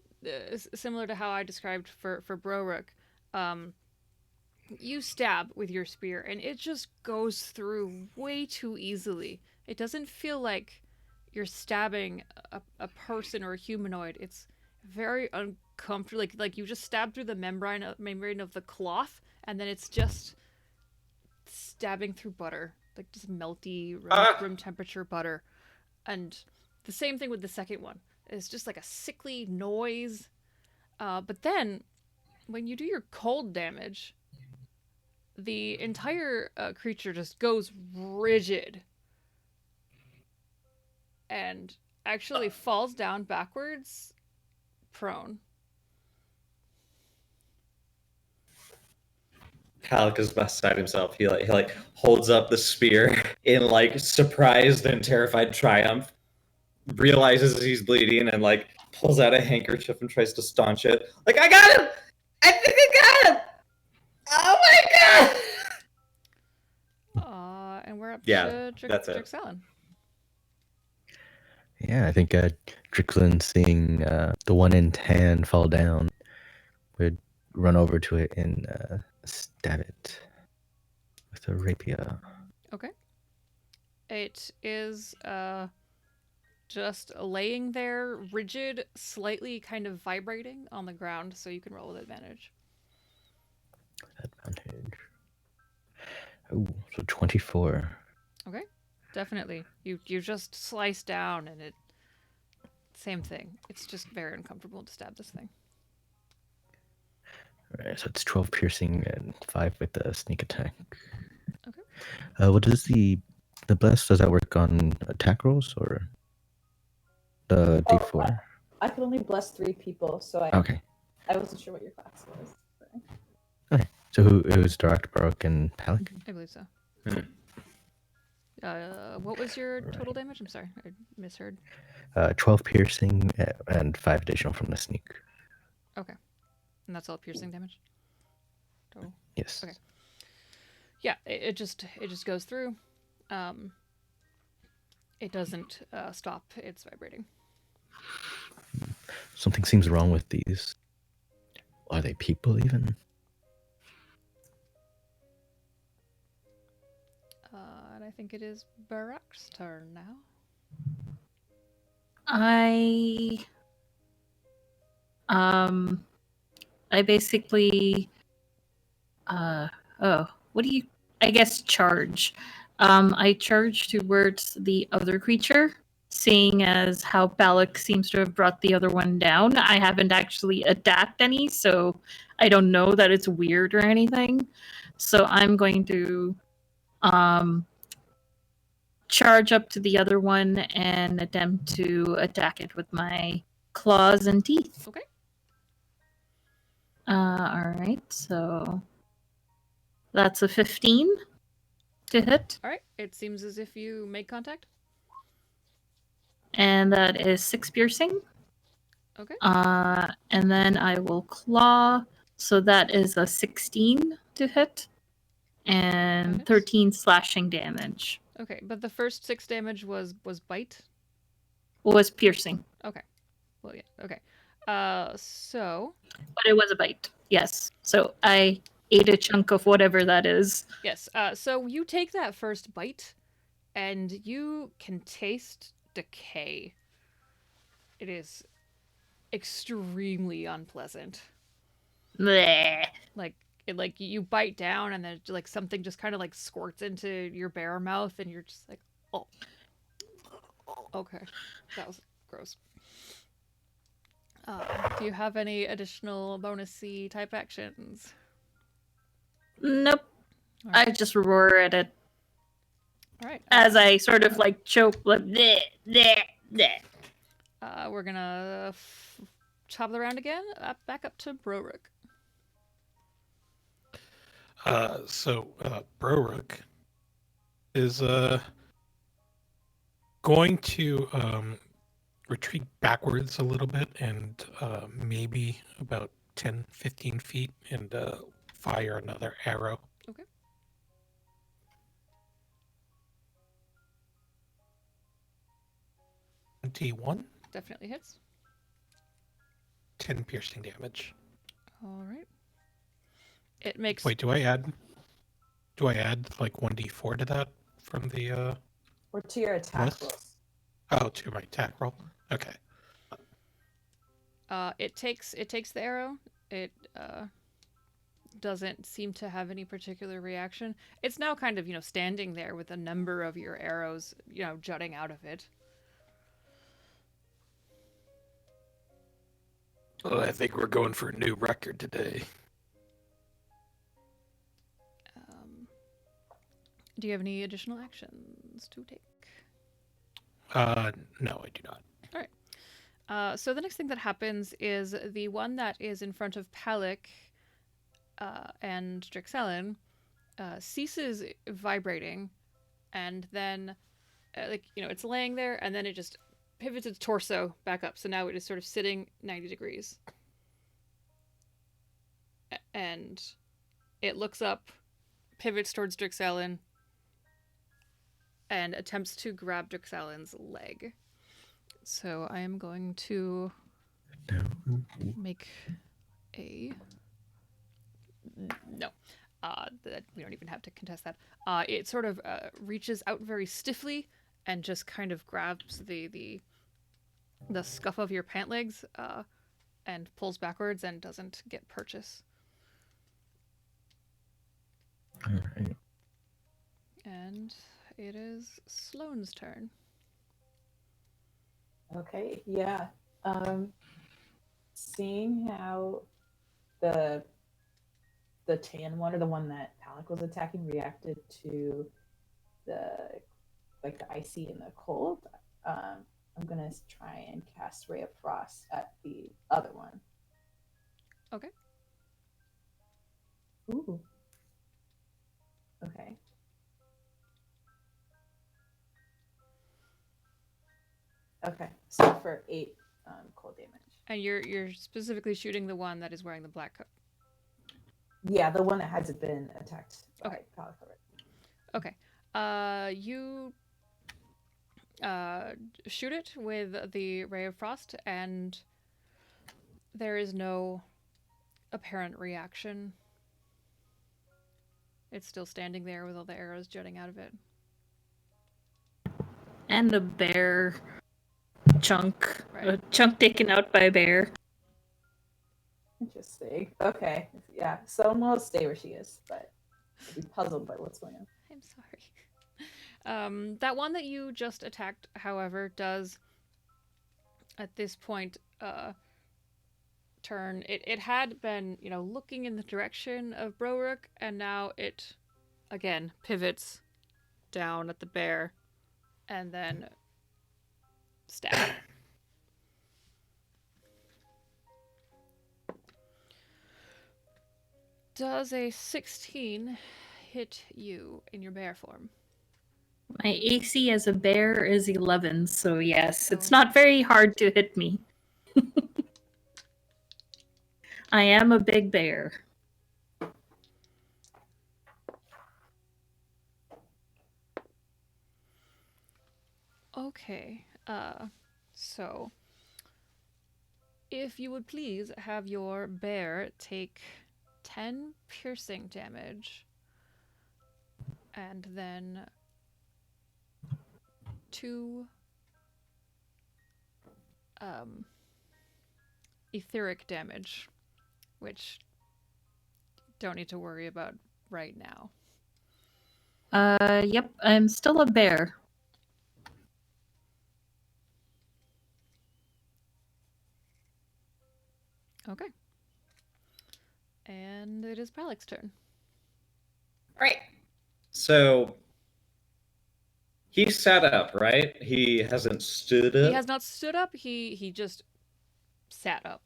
similar to how I described for Broruk. You stab with your spear, and it just goes through way too easily. It doesn't feel like you're stabbing a person or a humanoid. It's very uncomfortable. Like you just stab through the membrane of the cloth, and then it's just stabbing through butter, like just melty room temperature butter. And the same thing with the second one. It's just like a sickly noise. But then when you do your cold damage, the entire creature just goes rigid and actually falls down backwards, prone. Halleck is beside himself. He holds up the spear in like surprised and terrified triumph, realizes he's bleeding, and like pulls out a handkerchief and tries to staunch it. Like, I got him! I think I got him! Oh my god! And we're up Yeah, to that's it. Drixellen. Yeah, I think Drixlin, seeing the one in tan fall down, would run over to it and stab it with a rapier. Okay. It is just laying there, rigid, slightly kind of vibrating on the ground, so you can roll with advantage. Advantage. Oh, so 24. Okay. Definitely. You just slice down and it same thing. It's just very uncomfortable to stab this thing. Alright, so it's 12 piercing and 5 with the sneak attack. Okay. What does the bless, does that work on attack rolls or the D4? I could only bless 3 people, so Okay. I wasn't sure what your class was. Okay. So it was Dark, Baroque, and Halleck? I believe so. What was your total damage? I'm sorry, I misheard. 12 piercing and 5 additional from the sneak. Okay. And that's all piercing damage? Total? Yes. Okay. Yeah, it just goes through. It doesn't stop. It's vibrating. Something seems wrong with these. Are they people even? I think it is Barak's turn now. I basically what do you I guess charge. I charge towards the other creature, seeing as how Balak seems to have brought the other one down. I haven't actually attacked any, so I don't know that it's weird or anything. So I'm going to charge up to the other one and attempt to attack it with my claws and teeth. Okay. Alright, so that's a 15 to hit, All right. It seems as if you make contact. and that is 6 piercing. Okay. And then I will claw, so that is a 16 to hit, and hits. 13 slashing damage. Okay, but the first 6 damage was bite. Was piercing, Okay. Well, yeah. Okay. So but it was a bite. Yes. So I ate a chunk of whatever that is. yes. So you take that first bite, and you can taste decay. It is extremely unpleasant. Bleh. Like you bite down, and then like something just kind of like squirts into your bare mouth, and you're just like, oh, okay, that was gross. Do you have any additional bonus-y type actions? Nope. All I right. just roar at it All right. as I sort of like choke, like bleh, bleh, bleh. We're gonna chop the round again. Back up to Broruk. Broruk is going to retreat backwards a little bit and maybe about 10, 15 feet and fire another arrow. Okay. T1, Definitely hits. 10 piercing damage. All right. It makes. Wait, do I add like 1d4 to that from the Or to your attack list? rolls. Oh, to my attack roll. Okay. It takes the arrow. It doesn't seem to have any particular reaction. It's now kind of, standing there with a number of your arrows, jutting out of it. Well, I think we're going for a new record today. Do you have any additional actions to take? No, I do not. All right. So the next thing that happens is the one that is in front of Palik and Drixellen ceases vibrating, and then, it's laying there, and then it just pivots its torso back up. So now it is sort of sitting 90 degrees. And it looks up, pivots towards Drixellen, and attempts to grab Drixellen's leg. So I am going to make a... No. We don't even have to contest that. It sort of reaches out very stiffly and just kind of grabs the scuff of your pant legs and pulls backwards and doesn't get purchase. All right. And it is Sloane's turn. Okay, yeah. Seeing how the tan one, or the one that Palik was attacking, reacted to the icy and the cold, I'm gonna try and cast Ray of Frost at the other one. Okay. Ooh. Okay. Okay, so for 8 cold damage. And you're specifically shooting the one that is wearing the black coat. Yeah, the one that hasn't been attacked by Okay. Palik already. Okay. You shoot it with the Ray of Frost, and there is no apparent reaction. It's still standing there with all the arrows jutting out of it. and a bear chunk. Right. A chunk taken out by a bear. Interesting. Okay. Yeah. Sloan will stay where she is, but I'll be puzzled by what's going on. I'm sorry. That one that you just attacked, however, does at this point turn. It had been, looking in the direction of Broruck, and now it again pivots down at the bear and then stab. Does a 16 hit you in your bear form? My AC as a bear is 11, so yes, it's Oh. not very hard to hit me. I am a big bear. Okay. So if you would please have your bear take 10 piercing damage and then 2 etheric damage, which don't need to worry about right now. Yep, I'm still a bear. Okay. And it is Palik's turn. Right. So he sat up, right? He hasn't stood up. He has not stood up, he just sat up.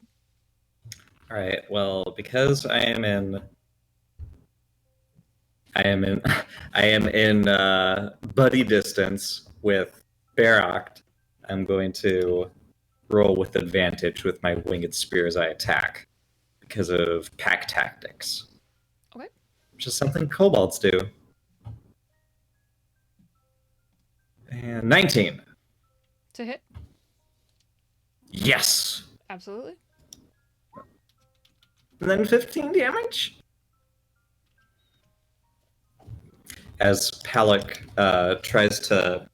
All right. Well, because I am in buddy distance with Baroct, I'm going to roll with advantage with my winged spear as I attack because of pack tactics. Okay. Which is something kobolds do. And 19. To hit? Yes. Absolutely. And then 15 damage. As Palik tries to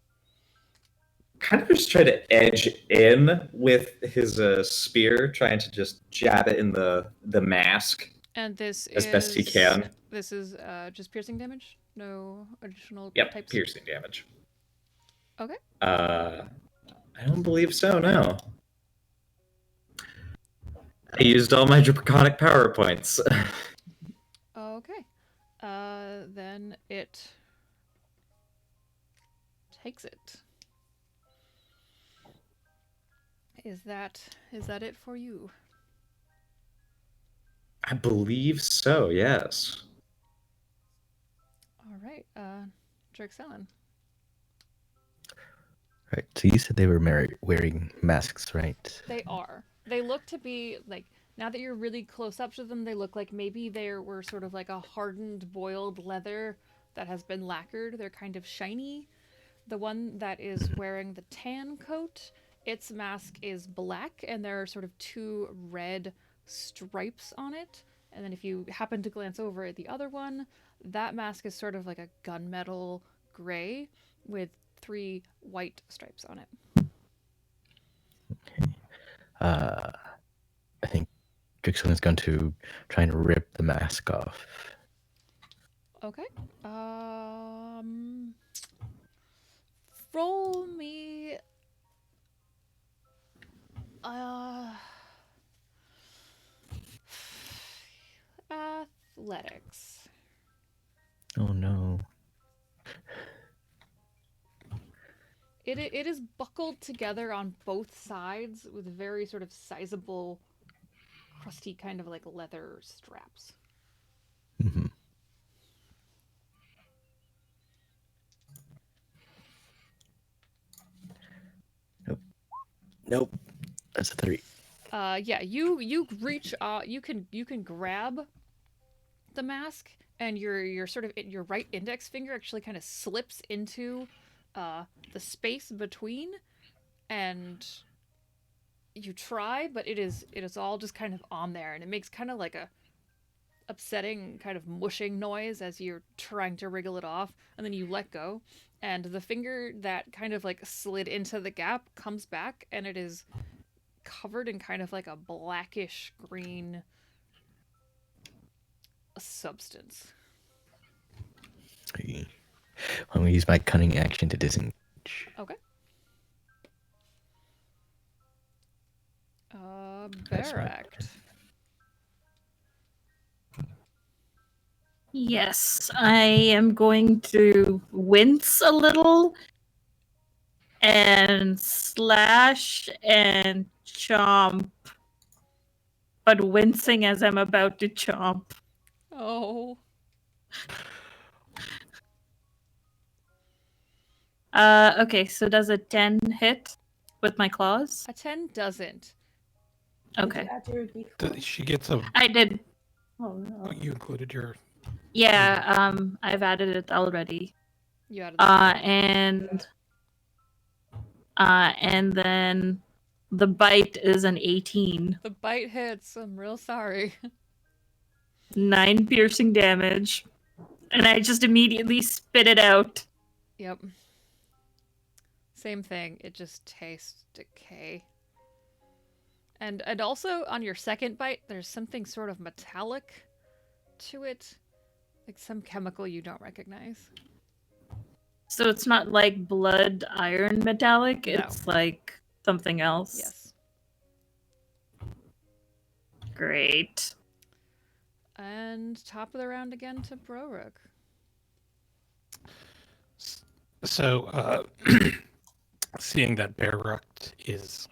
kind of just try to edge in with his spear, trying to just jab it in the mask And this as best he can. This is just piercing damage? No additional Yep, types? piercing damage. Okay. I don't believe so, no. I used all my draconic power points. Okay. Then it takes it. Is that it for you? I believe so, yes. All right. Drexelen. Right. So you said they were wearing masks, right? They are. They look to be like, now that you're really close up to them, they look like maybe they were sort of like a hardened boiled leather that has been lacquered. They're kind of shiny. The one that is wearing the tan coat, its mask is black, and there are sort of 2 red stripes on it. And then if you happen to glance over at the other one, that mask is sort of like a gunmetal gray with 3 white stripes on it. I think Drixon is going to try and rip the mask off. Okay. Roll me athletics. Oh no. It is buckled together on both sides with very sort of sizable, crusty kind of like leather straps. Mm-hmm. Nope. That's a 3. Yeah, you reach you can grab the mask, and your sort of your right index finger actually kind of slips into the space between, and you try, but it is all just kind of on there, and it makes kind of like a upsetting kind of mushing noise as you're trying to wriggle it off, and then you let go, And the finger that kind of like slid into the gap comes back, and it is covered in kind of like a blackish green substance. I'm going to use my cunning action to disengage. Okay. That's my Baract. Yes, I am going to wince a little and slash and chomp, but wincing as I'm about to chomp. Oh. Okay, so does a 10 hit with my claws? A 10 doesn't. Did Okay. you add your D4? She gets a. I did. Oh no. You included your. Yeah, I've added it already. You added the And then the bite is an 18. The bite hits. I'm real sorry. 9 piercing damage. And I just immediately spit it out. Yep. Same thing. It just tastes decay. And also on your second bite, there's something sort of metallic to it. Like some chemical you don't recognize. So it's not like blood iron metallic, No. it's like something else. Yes. Great. And top of the round again to Broruk. So, seeing that Bearruct is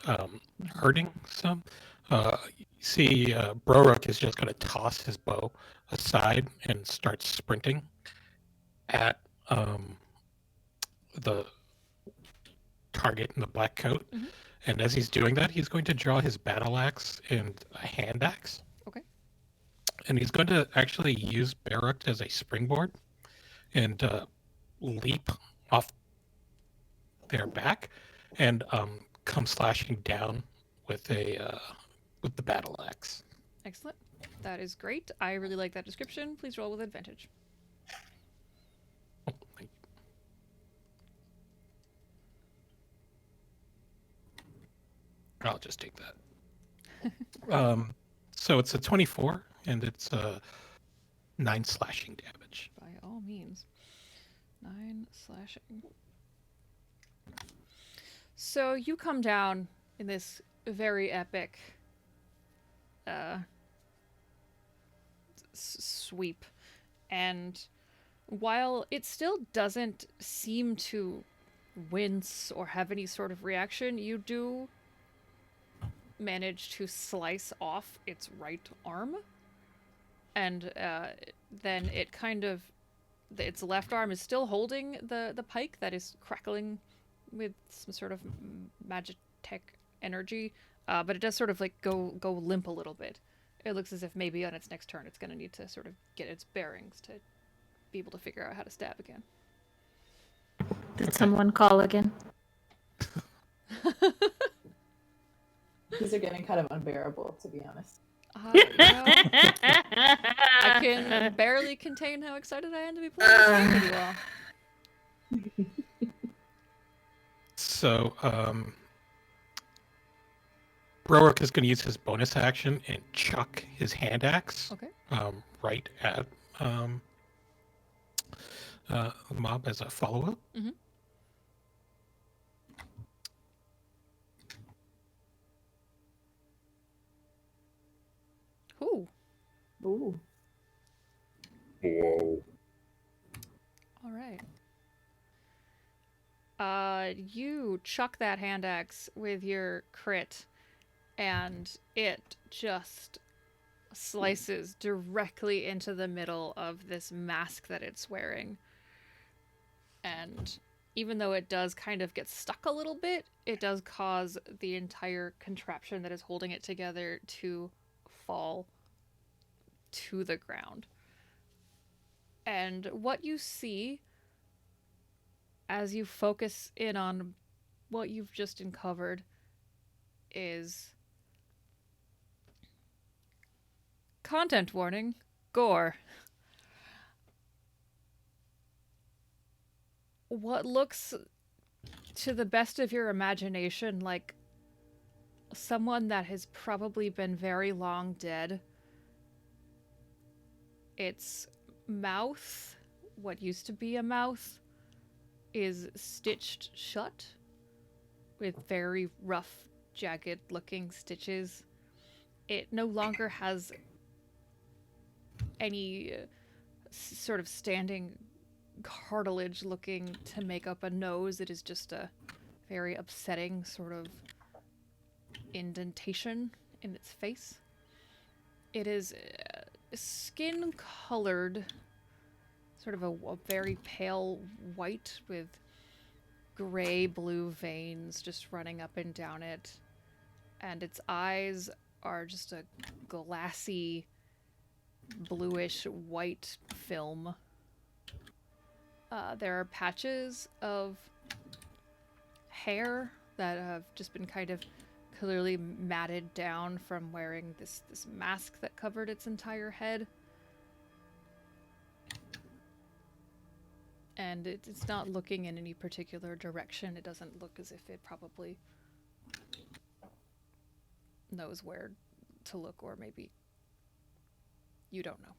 hurting some, you see Broruk is just going to toss his bow aside and start sprinting at the target in the black coat. Mhm. And as he's doing that, he's going to draw his battle axe and a hand axe. Okay. And he's going to actually use Bearruct as a springboard and leap off their back and come slashing down with the battle axe. Excellent. That is great. I really like that description. Please roll with advantage. Oh, thank you. I'll just take that. So it's a 24, and it's 9 slashing damage. By all means. 9 slashing. So you come down in this very epic sweep, and while it still doesn't seem to wince or have any sort of reaction, you do manage to slice off its right arm, and then it kind of, its left arm is still holding the pike that is crackling with some sort of magitech energy, but it does sort of like go limp a little bit. It looks as if maybe on its next turn it's going to need to sort of get its bearings to be able to figure out how to stab again. Did someone call again? These are getting kind of unbearable, to be honest. I can barely contain how excited I am to be playing this game with you all. So, Broruk is going to use his bonus action and chuck his hand axe Okay. right at the mob as a follow-up. Mhm. Ooh. Ooh. Whoa. All right. You chuck that hand axe with your crit, and it just slices directly into the middle of this mask that it's wearing. And even though it does kind of get stuck a little bit, it does cause the entire contraption that is holding it together to fall to the ground. And what you see as you focus in on what you've just uncovered is content warning, gore. what looks, to the best of your imagination, like someone that has probably been very long dead. Its mouth, what used to be a mouth, is stitched shut with very rough, jagged looking stitches. It no longer has any sort of standing cartilage looking to make up a nose. It is just a very upsetting sort of indentation in its face. It is skin colored, sort of a very pale white with gray blue veins just running up and down it, and its eyes are just a glassy bluish white film. There are patches of hair that have just been kind of clearly matted down from wearing this mask that covered its entire head. And it's not looking in any particular direction. It doesn't look as if it probably knows where to look, or maybe you don't know.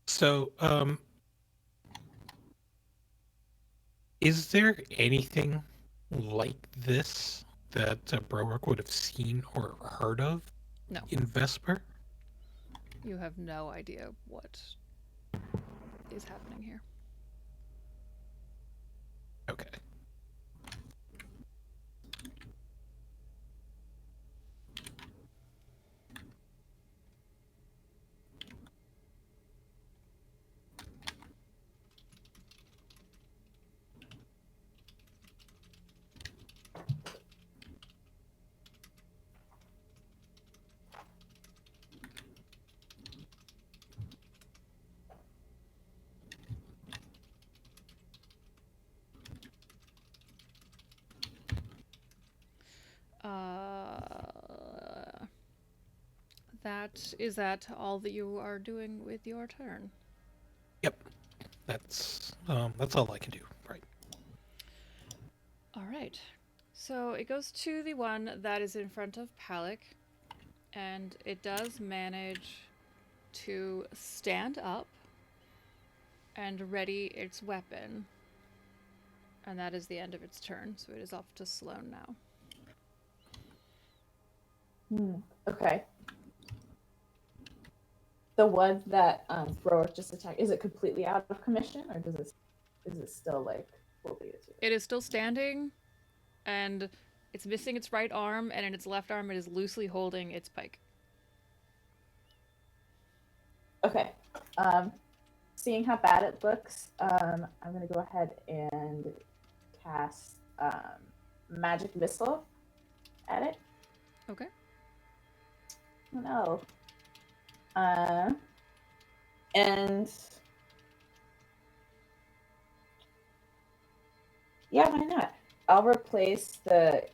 So, is there anything like this that Browick would have seen or heard of? No. In Vesper? You have no idea what is happening here. Okay. That all that you are doing with your turn? Yep. That's all I can do. Right. All right. So it goes to the one that is in front of Palik, and it does manage to stand up and ready its weapon. And that is the end of its turn, so it is off to Sloane now. Okay. The one that Browick just attacked, is it completely out of commission, or is it still like fully? It is still standing, and it's missing its right arm, and in its left arm it is loosely holding its pike. Okay. Seeing how bad it looks, I'm gonna go ahead and cast magic missile at it. Okay. Oh, no. And yeah, why not? I'll replace the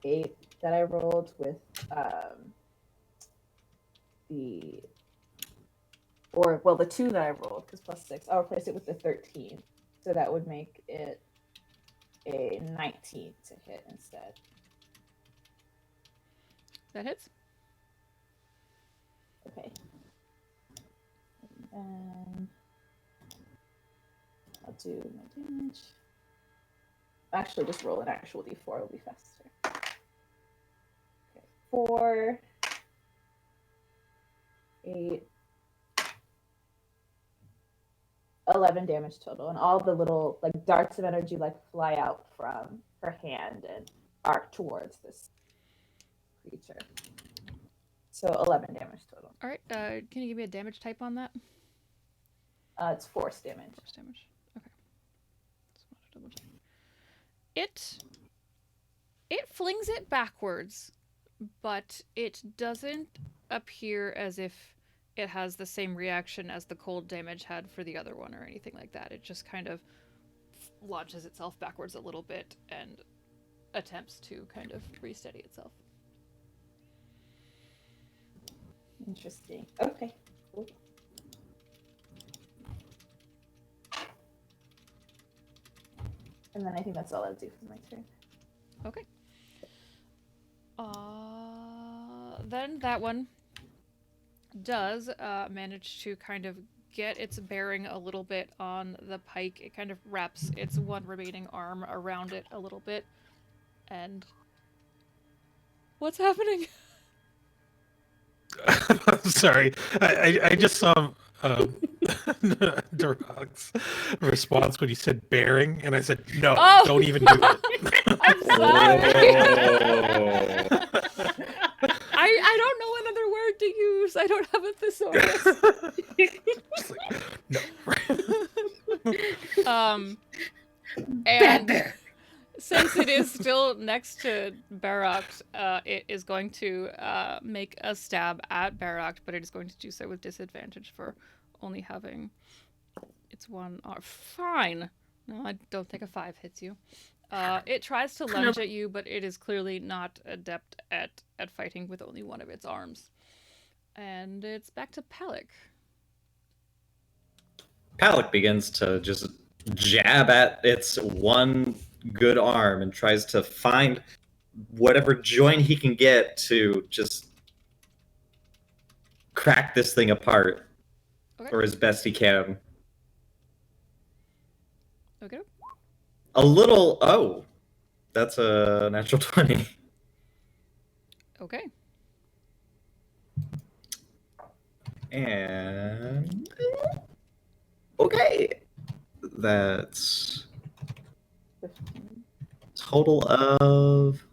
8 that I rolled with the 2 that I rolled, because plus 6. I'll replace it with the 13. So that would make it a 19 to hit instead. That hits. Okay. And I'll do my damage. Actually, just roll an actual d4, it'll be faster. Okay. 4, 8, 11 damage total, and all the little like darts of energy like fly out from her hand and arc towards this creature. So 11 damage total. All right. Can you give me a damage type on that? It's force damage. Force damage. Okay. Just want to double check. It flings it backwards, but it doesn't appear as if it has the same reaction as the cold damage had for the other one or anything like that. It just kind of launches itself backwards a little bit and attempts to kind of re-steady itself. Interesting. Okay. Cool. And then I think that's all I'll do for my turn. Okay. Then that one does manage to kind of get its bearing a little bit on the pike. It kind of wraps its one remaining arm around it a little bit. And what's happening? I'm sorry. I just saw Durok's response when you said bearing, and I said, no, Oh! don't even do it. I'm sorry. Oh. I don't know another word to use. I don't have a thesaurus. Just like, no. And since it is still next to Barakt, it is going to make a stab at Barakt, but it is going to do so with disadvantage for only having its one arm. Fine. No, I don't think a 5 hits you. It tries to lunge at you, but it is clearly not adept at fighting with only one of its arms. And it's back to Palik. Palik begins to just jab at its one good arm and tries to find whatever joint he can get to just crack this thing apart, or as best he can. Okay. A little. Oh, that's a natural 20. Okay. And okay, that's 15. total of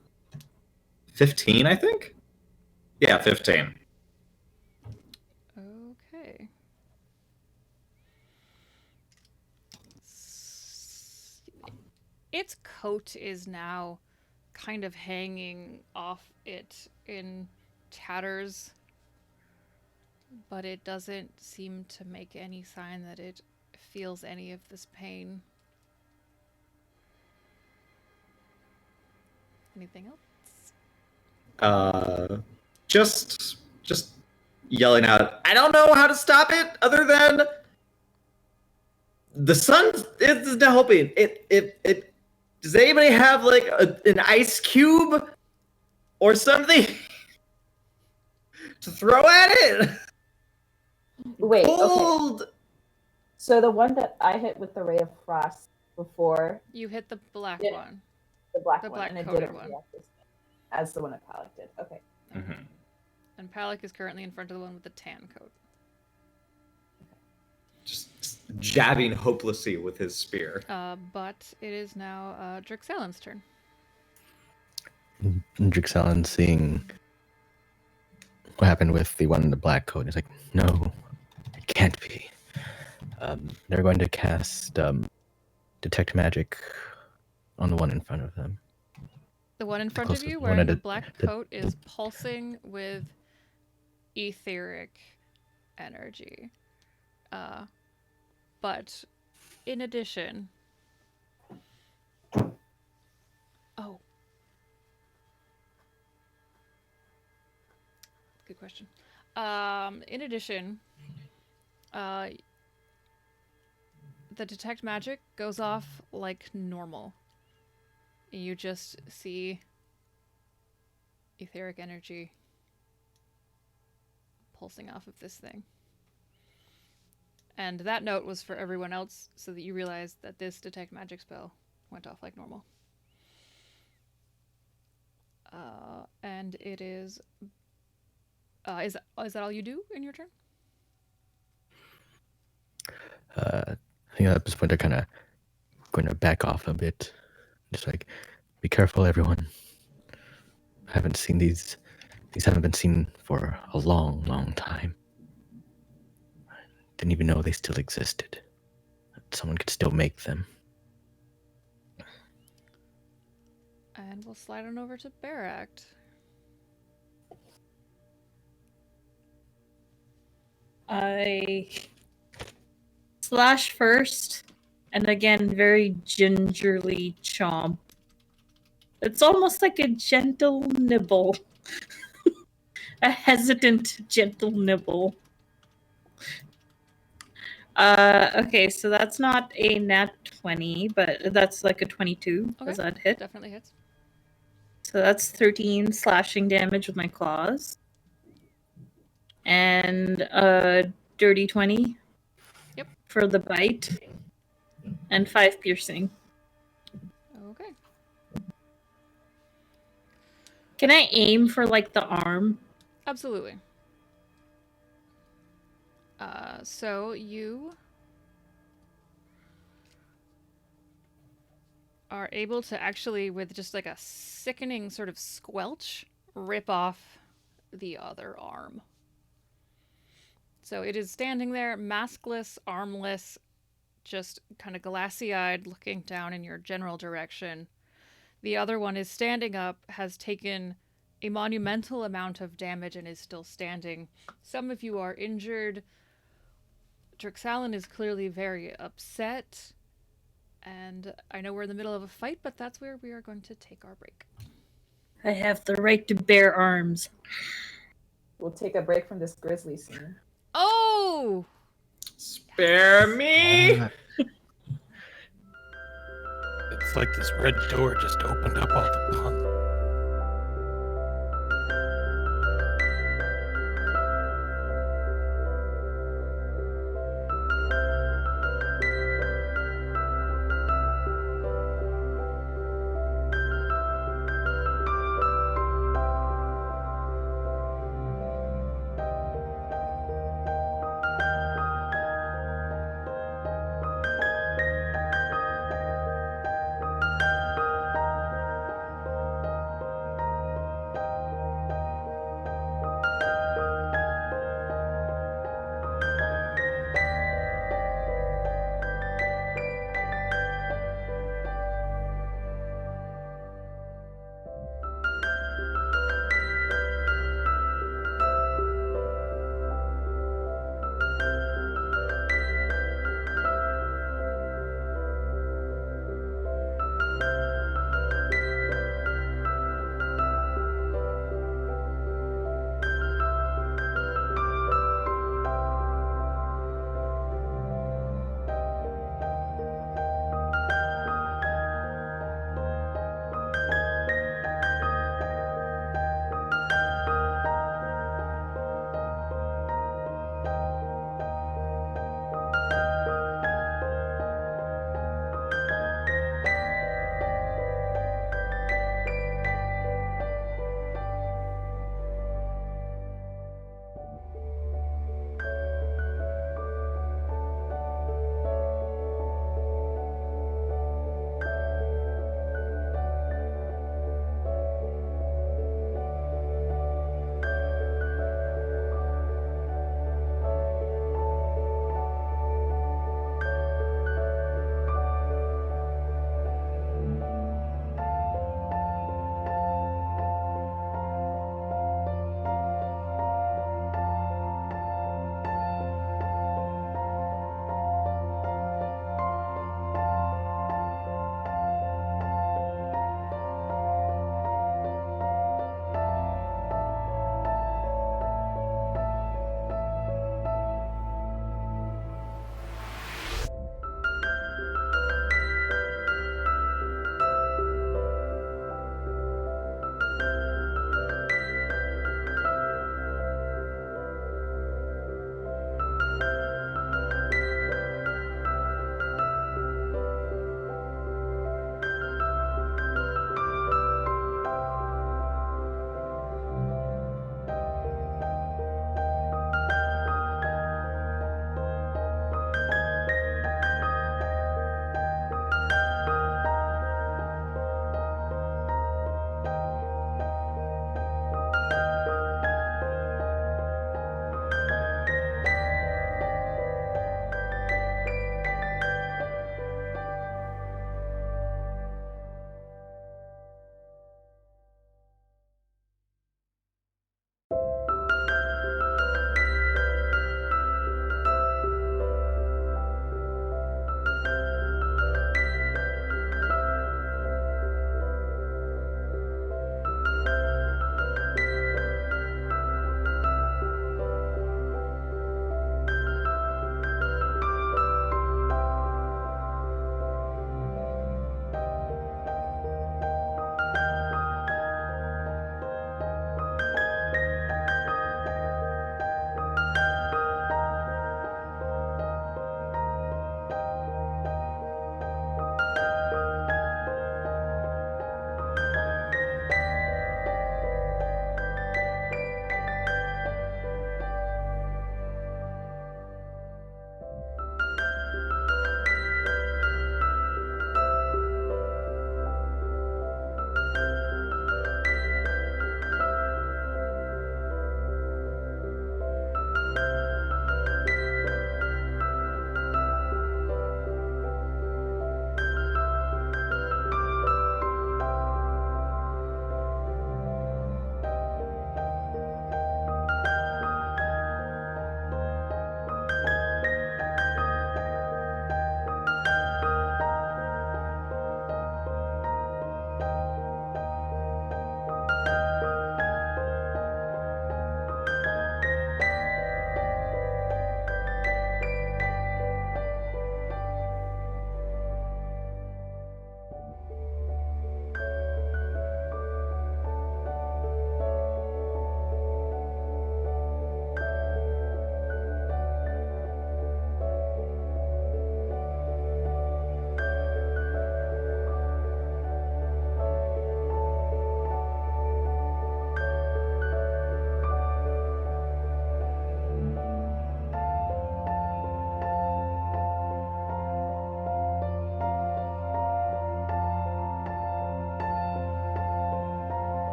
15, I think. Yeah, 15. Okay. Its coat is now kind of hanging off it in tatters, but it doesn't seem to make any sign that it feels any of this pain. Anything else? Just yelling out, I don't know how to stop it other than the sun isn't helping. It does anybody have like an ice cube or something to throw at it? Wait, okay. Cold. So the one that I hit with the Ray of Frost before, You hit the black Yeah. one. the black The one, black and it coated didn't one. react as the one that Palik did. Okay. Mm-hmm. And Palik is currently in front of the one with the tan coat. Just jabbing hopelessly with his spear. But it is now Drixellen's turn. Drixellen, seeing what happened with the one in the black coat, is like, no, it can't be. They're going to cast Detect Magic on the one in front of them. The one in front of closest you one wearing the at black the- coat is pulsing with etheric energy. But in addition... Oh. Good question. In addition, the Detect Magic goes off like normal. You just see etheric energy pulsing off of this thing. And that note was for everyone else, so that you realize that this Detect Magic spell went off like normal. And it is... is that all you do in your turn? I think at this point they're kind of going to back off a bit. Just like, be careful, everyone. I haven't seen these. These haven't been seen for a long, long time. Didn't even know they still existed. Someone could still make them. And we'll slide on over to Barakt. I slash first, and again, very gingerly chomp. It's almost like a gentle nibble. A hesitant, gentle nibble. Okay, so that's not a nat 20, but that's like a 22. Okay. Does that hit? Definitely hits. So that's 13 slashing damage with my claws. And a dirty 20. Yep. For the bite. And 5 piercing. Okay. Can I aim for like the arm? Absolutely. So you are able to actually, with just like a sickening sort of squelch, rip off the other arm. So it is standing there, maskless, armless, just kind of glassy-eyed, looking down in your general direction. The other one is standing up, has taken a monumental amount of damage, and is still standing. Some of you are injured. Drixalan is clearly very upset. And I know we're in the middle of a fight, but that's where we are going to take our break. I have the right to bear arms. We'll take a break from this grizzly scene. Oh! Spare me! It's like this red door just opened up all the puns.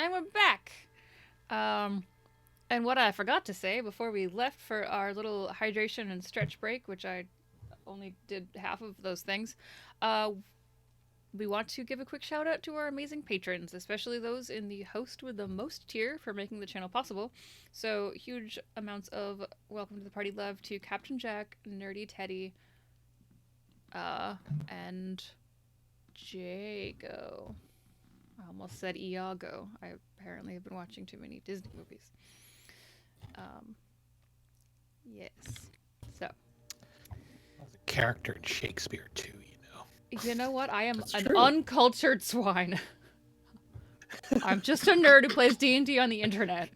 And we're back. And what I forgot to say before we left for our little hydration and stretch break, which I only did half of those things, we want to give a quick shout out to our amazing patrons, especially those in the host with the most tier for making the channel possible. So huge amounts of welcome to the party love to Captain Jack, Nerdy Teddy, and Jago. I almost said Iago. I apparently have been watching too many Disney movies. Yes. So, As a character in Shakespeare too, you know what? I am That's an true. uncultured swine. I'm just a nerd who plays D&D on the internet.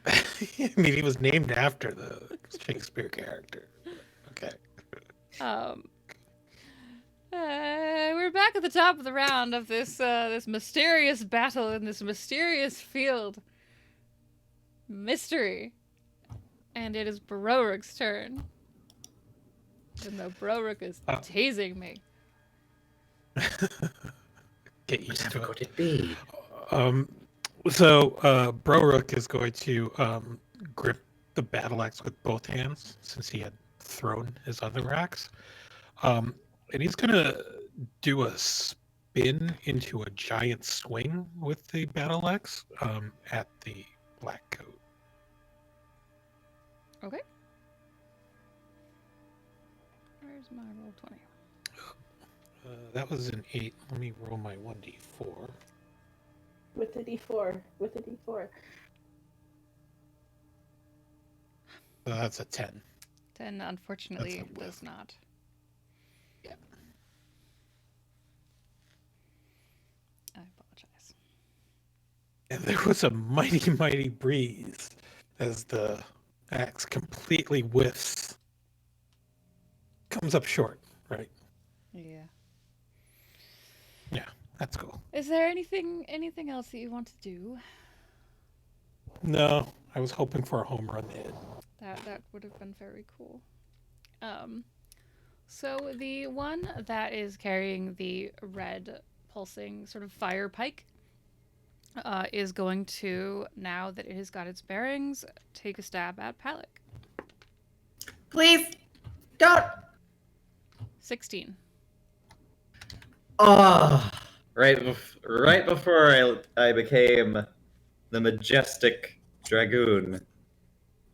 I mean, he was named after the Shakespeare character. Okay. We're back at the top of the round of this this mysterious battle in this mysterious field. Mystery. And it is Broruk's turn. Even though Broruk is tasing me. Get used to Could it. it be? So Broruk is going to grip the battle axe with both hands since he had thrown his other axe. And he's going to do a spin into a giant swing with the battle axe at the black coat. Okay. Where's my roll 20? That was an 8. Let me roll my 1d4. With the D4. With the D4. That's a 10. 10, unfortunately, That's a does not. Yeah. I apologize. And there was a mighty, mighty breeze as the axe completely whiffs. Comes up short, right? Yeah. Yeah, that's cool. Is there anything else that you want to do? No, I was hoping for a home run hit. That would have been very cool. So the one that is carrying the red pulsing sort of fire pike is going to, now that it has got its bearings, take a stab at Palak. Please, don't. 16. Oh, Right before I became the majestic dragoon,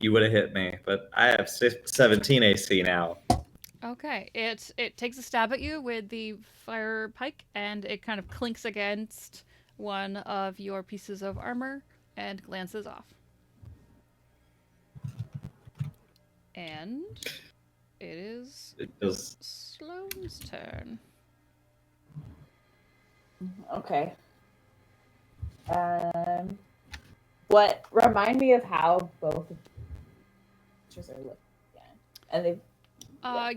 you would have hit me, but I have 17 AC now. Okay, it takes a stab at you with the fire pike, and it kind of clinks against one of your pieces of armor and glances off. And it is It does. Sloane's turn. Okay. What remind me of how both pictures are looking again, and they.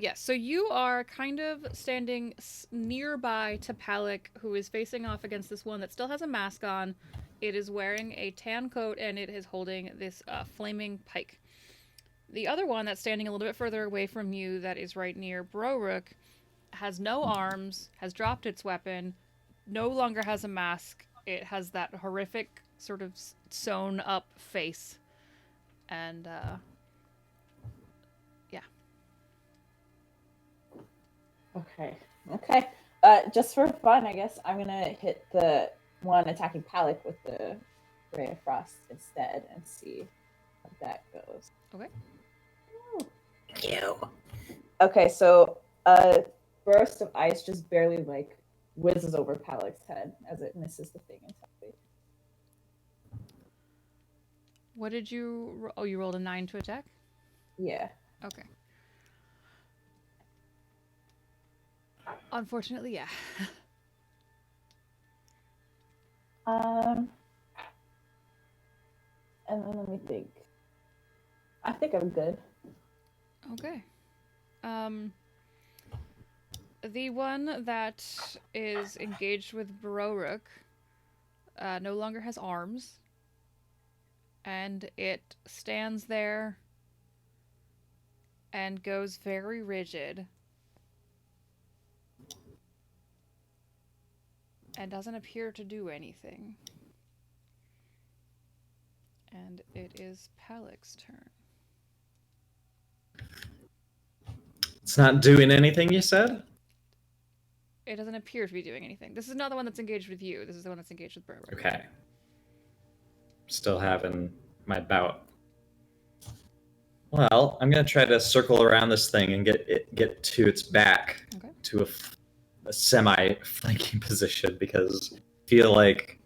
Yes. So you are kind of standing nearby to Palak, who is facing off against this one that still has a mask on. It is wearing a tan coat, and it is holding this flaming pike. The other one that's standing a little bit further away from you, that is right near Broruk, has no arms, has dropped its weapon, no longer has a mask. It has that horrific sort of sewn up face. And, yeah. Okay. Just for fun, I guess I'm gonna hit the one attacking Palak with the Ray of Frost instead and see how that goes. Okay. you. Okay, so a burst of ice just barely like whizzes over Palak's head as it misses the thing entirely. What did you... Oh, you rolled a 9 to attack? Yeah. Okay. Unfortunately, yeah. And then let me think. I think I'm good. Okay. The one that is engaged with Broruk no longer has arms. And it stands there and goes very rigid. And doesn't appear to do anything. And it is Palak's turn. It's not doing anything, you said? It doesn't appear to be doing anything. This is not the one that's engaged with you. This is the one that's engaged with Broruk. Okay. Still having my bout. Well, I'm gonna try to circle around this thing and get to its back, Okay. to a semi-flanking position, because I feel like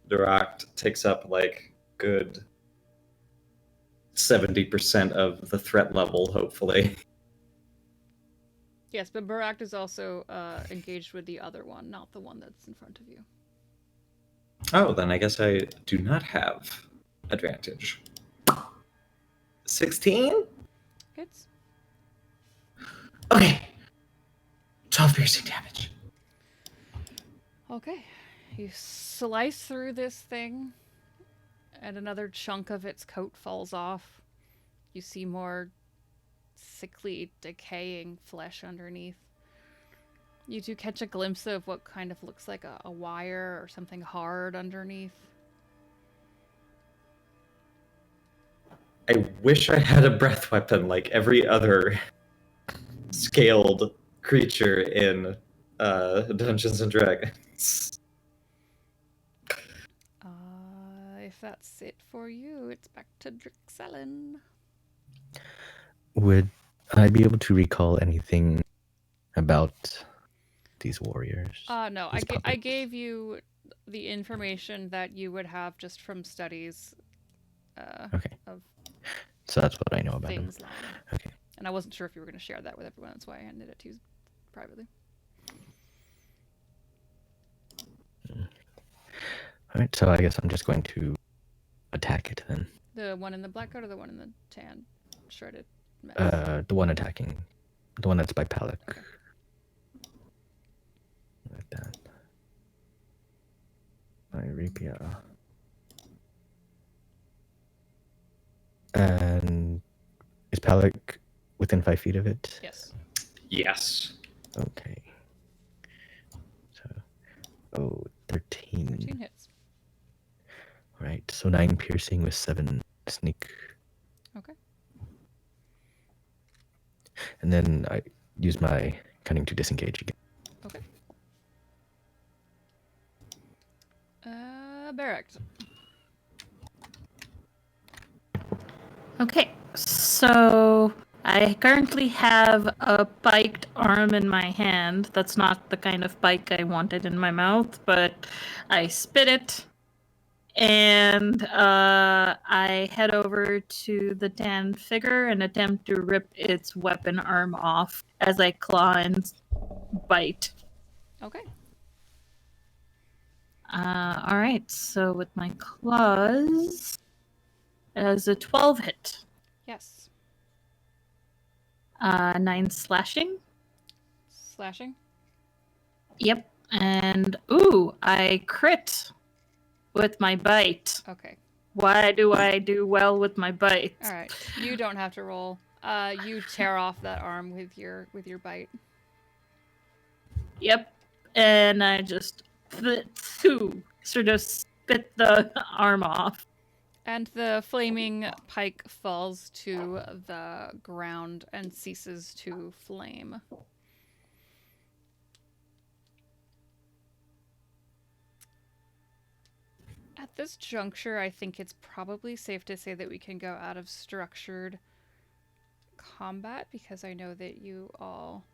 Durak takes up like good 70% of the threat level, hopefully. Yes, but Barak is also engaged with the other one, not the one that's in front of you. Oh, then I guess I do not have advantage. 16? Hits. Okay. 12 piercing damage. Okay. You slice through this thing, and another chunk of its coat falls off. You see more sickly, decaying flesh underneath. You do catch a glimpse of what kind of looks like a wire or something hard underneath. I wish I had a breath weapon like every other scaled creature in Dungeons and Dragons. If that's it for you, it's back to Drixellen. Would I be able to recall anything about these warriors? No, These I puppets? gave you the information that you would have just from studies Okay. of So that's what I know about them. things lying. Okay. And I wasn't sure if you were going to share that with everyone. That's why I handed it to you privately. All right. So I guess I'm just going to attack it then. The one in the black coat or the one in the tan shredded mess? The one attacking, the one that's by Palak. Okay. Like that. My rapier. And is Palak within 5 feet of it? Yes. Yes. Okay. So, 13. 13 hits. Right. So 9 piercing with 7 sneak. Okay. And then I use my cunning to disengage again. Okay. Barak. Okay, so I currently have a spiked arm in my hand. That's not the kind of spike I wanted in my mouth, but I spit it, and I head over to the tan figure and attempt to rip its weapon arm off as I claw and bite. Okay. All right, so with my claws, as a 12 hit, Yes. 9 slashing. Slashing. Yep, and ooh, I crit with my bite. Okay. Why do I do well with my bite? All right. You don't have to roll. You tear off that arm with your bite. Yep, and I just sort of spit the arm off. And the flaming pike falls to the ground and ceases to flame. At this juncture, I think it's probably safe to say that we can go out of structured combat because I know that you all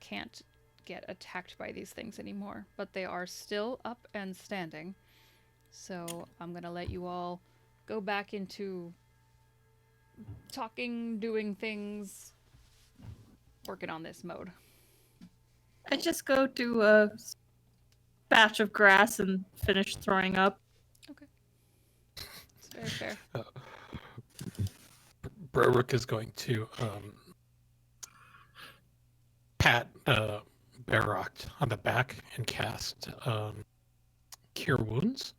can't get attacked by these things anymore, but they are still up and standing. So I'm gonna let you all go back into talking, doing things, working on this mode. I just go to a patch of grass and finish throwing up. It's very fair. Barak is going to pat Barak on the back and cast Cure Wounds.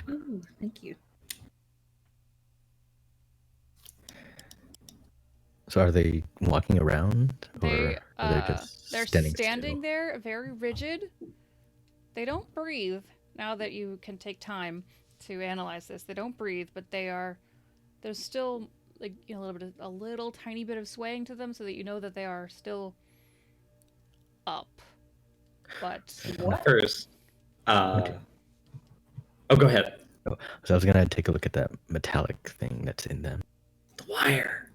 Ooh, thank you. So are they walking around? They, or are they just they're standing standing still? there, very rigid. They don't breathe. Now that you can take time to analyze this, they don't breathe, but there's still like a little tiny bit of swaying to them, so that you know that they are still up. But What? First, Okay. Oh, go ahead. Oh, so I was gonna take a look at that metallic thing that's in them. The wire.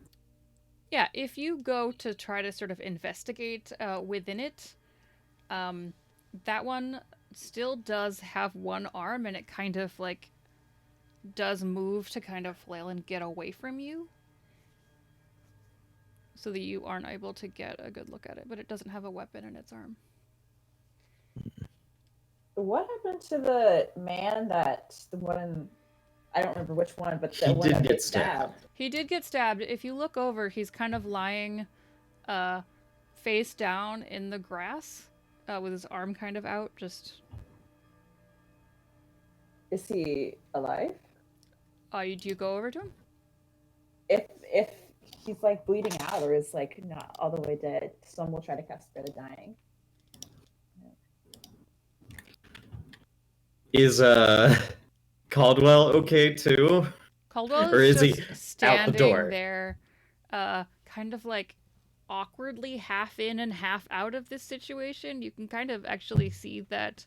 yeah, if you go to try to sort of investigate within it, that one still does have one arm, and it kind of like does move to kind of flail and get away from you, so that you aren't able to get a good look at it, but it doesn't have a weapon in its arm. What happened to the man the one I don't remember which one, but the He one did that get gets stabbed. He did get stabbed. If you look over, he's kind of lying face down in the grass with his arm kind of out. Just Is he alive? do you go over to him? If he's like bleeding out or is like not all the way dead, some will try to cast Spare the Dying. Is Caldwell okay too? Caldwell Or is is he just out the standing door? there, kind of like awkwardly half in and half out of this situation. You can kind of actually see that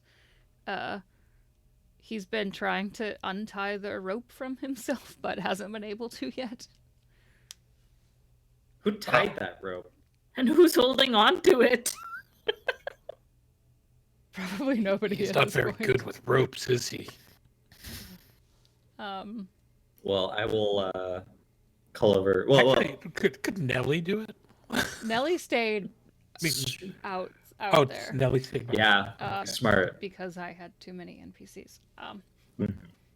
he's been trying to untie the rope from himself, but hasn't been able to yet. Who tied that rope? And who's holding on to it? Probably nobody. He's at not this very point. good with ropes, is he? Well, I will call over. Well, Actually, could Nellie do it? Nellie stayed I mean, out oh, there Nellie stayed. yeah, smart. because I had too many NPCs.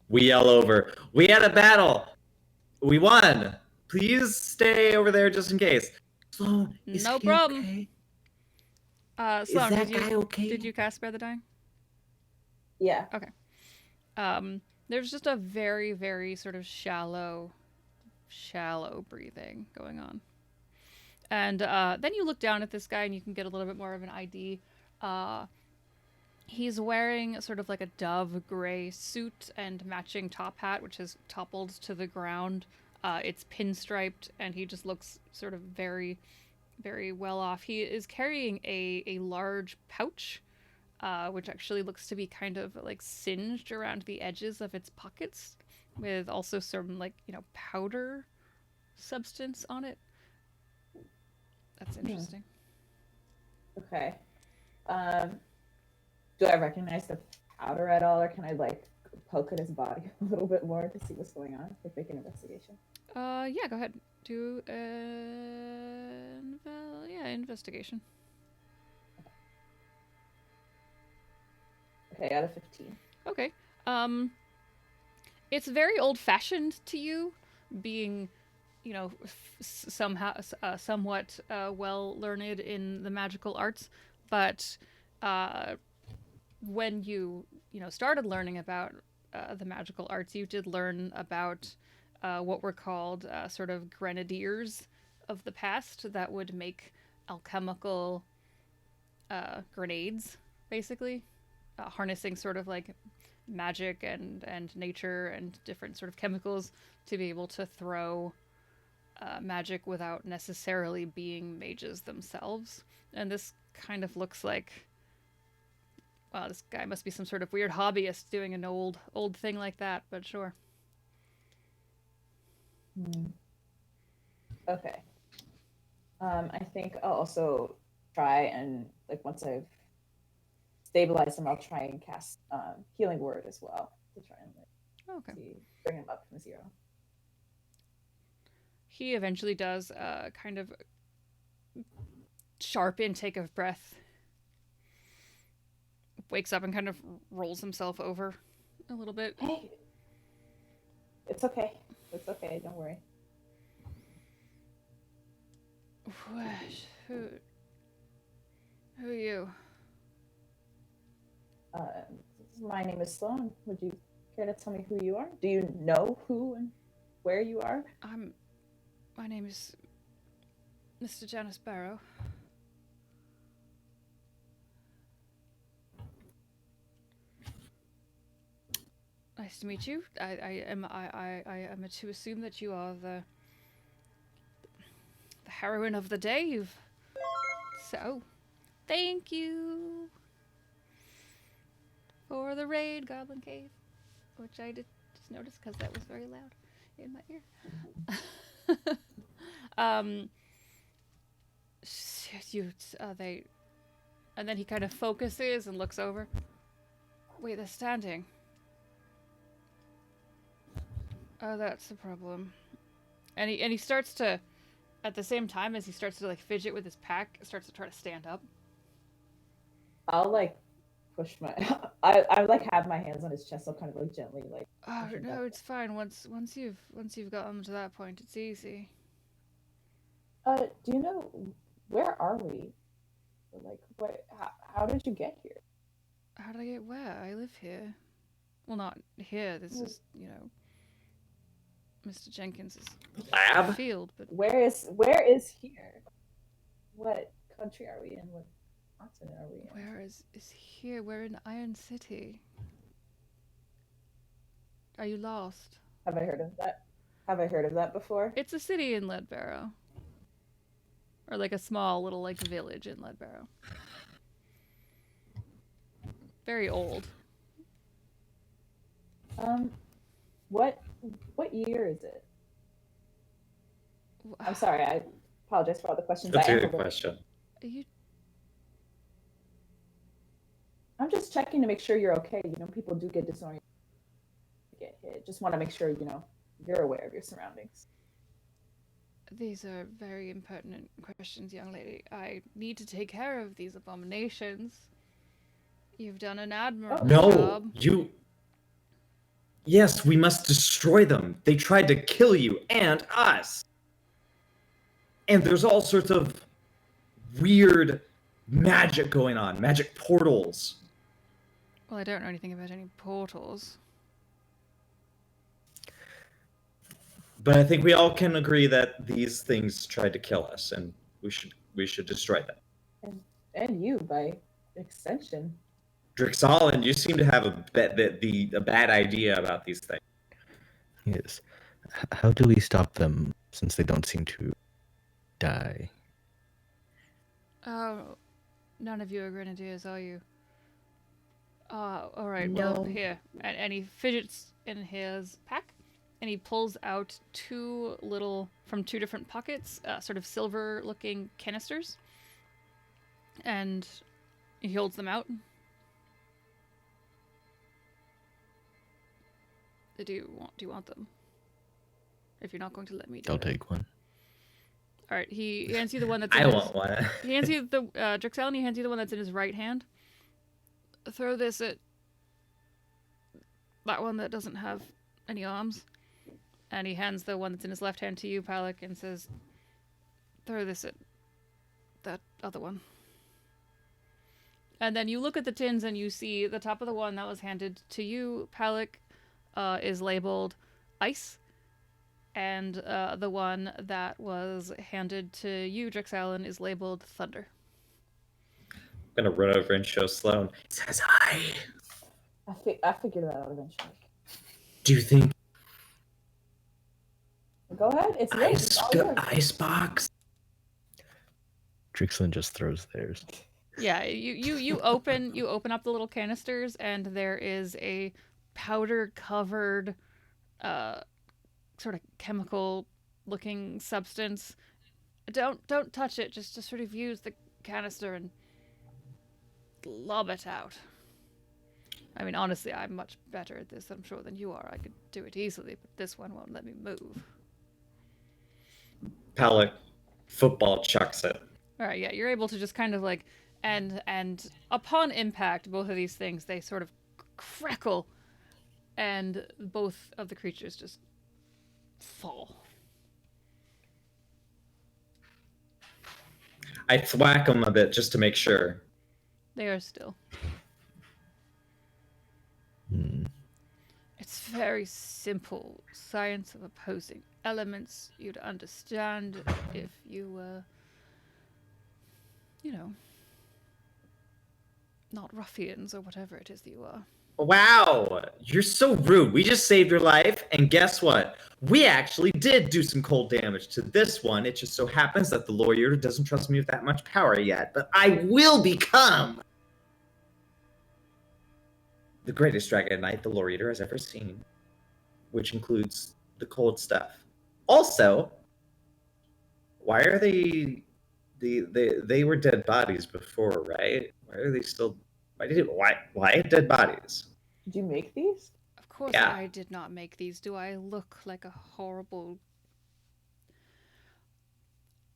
We yell over. We had a battle. We won. Please stay over there just in case. Sloan, is No he problem. okay? Sloan, that did you guy okay? did you cast Spare the Dying? Yeah. There's just a very, very sort of shallow breathing going on. And then you look down at this guy and you can get a little bit more of an ID. He's wearing sort of like a dove gray suit and matching top hat, which is toppled to the ground. It's pinstriped, and he just looks sort of very, very well off. He is carrying a large pouch, which actually looks to be kind of like singed around the edges of its pockets, with also some like, powder substance on it. That's interesting. Okay. Do I recognize the powder at all, or can I like poke at his body a little bit more to see what's going on? Like make an investigation. Yeah, go ahead. Do investigation. Okay, out of 15. Okay. It's very old-fashioned to you, being, somehow somewhat well learned in the magical arts, but when you started learning about the magical arts, you did learn about what were called sort of grenadiers of the past that would make alchemical grenades, basically, harnessing sort of like magic and nature and different sort of chemicals to be able to throw magic without necessarily being mages themselves. And this kind of looks like, wow, this guy must be some sort of weird hobbyist doing an old thing like that, but sure. Okay. I think I'll also try and like once I've stabilized him, I'll try and cast Healing Word as well to try and Okay. bring him up from 0. He eventually does kind of sharp intake of breath, wakes up and kind of rolls himself over a little bit. Hey, it's okay. It's okay. Don't worry. Who are you? My name is Sloan. Would you care to tell me who you are? Do you know who and where you are? My name is Mr. Janice Barrow. Nice to meet you. I am to assume that you are the heroine of the day. So, thank you for the raid, Goblin Cave, which I did just notice because that was very loud in my ear. And then he kind of focuses and looks over. Wait, they're standing. Oh, that's the problem. And he starts to, at the same time as he starts to like fidget with his pack, starts to try to stand up. I'll like push my. I like have my hands on his chest. I'll kind of like gently like. Oh push him no, back. it's fine. Once you've gotten to that point, it's easy. Do you know where are we? Like, what? How did you get here? How did I get where? I live here. Well, not here. This is, Mr. Jenkins's Lab? field, but Where is here? What country are we in? What continent are we in? where is here? We're in Iron City. Are you lost? Have I heard of that? Have I heard of that before? It's a city in Leadbarrow. Or like a small little like village in Leadbarrow. Very old. What year is it? I'm sorry, I apologize for all the questions. That's I a am good question. I'm just checking to make sure you're okay. You know, people do get disoriented, get hit. Just want to make sure you're aware of your surroundings. These are very impertinent questions, young lady. I need to take care of these abominations. You've done an admirable No, job. you. Yes, we must destroy them. They tried to kill you and us. And there's all sorts of weird magic going on, magic portals. Well, I don't know anything about any portals. But I think we all can agree that these things tried to kill us, and we should destroy them. And you, by extension. Drixalan, you seem to have a bad idea about these things. Yes. How do we stop them since they don't seem to die? Oh, none of you are grenadiers, are you? All right. Well, No. here, and he fidgets in his pack, and he pulls out two little from two different pockets, sort of silver-looking canisters, and he holds them out. Do you want them? If you're not going to let me do I'll it. take one. All right. He hands you the one that's. I in want one. He hands you the Drixalan. He hands you the one that's in his right hand. Throw this at that one that doesn't have any arms, and he hands the one that's in his left hand to you, Palak, and says, "Throw this at that other one." And then you look at the tins and you see the top of the one that was handed to you, Palak, is labeled ice, and the one that was handed to you, Drixalan, is labeled thunder. I'm gonna run over and show Sloane. It says hi. I figured that out eventually. Do you think Go ahead. It's yours. It's all yours. icebox? Drixlin just throws theirs. Yeah, you open up the little canisters, and there is a powder covered sort of chemical looking substance. Don't touch it, just sort of use the canister and lob it out. I mean, honestly, I'm much better at this, I'm sure, than you are. I could do it easily, but this one won't let me move. Palak football chucks it. All right, yeah, you're able to just kind of like, and upon impact, both of these things, they sort of crackle, and both of the creatures just fall. I thwack them a bit just to make sure. They are still. Hmm. It's very simple science of opposing elements. You'd understand if you were, not ruffians or whatever it is that you are. Wow, you're so rude. We just saved your life, and guess what? We actually did do some cold damage to this one. It just so happens that the lawyer doesn't trust me with that much power yet, but I will become the greatest dragon knight the lawyer has ever seen, which includes the cold stuff. Also, why are they were dead bodies before, right? Why are they still why dead bodies? Did you make these? Of course Yeah. I did not make these. Do I look like a horrible...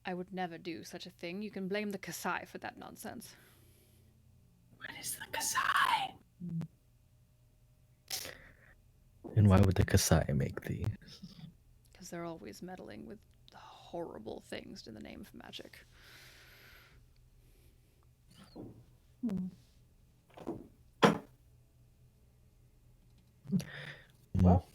I would never do such a thing. You can blame the Kasai for that nonsense. What is the Kasai? And why would the Kasai make these? Because they're always meddling with horrible things in the name of magic. Well,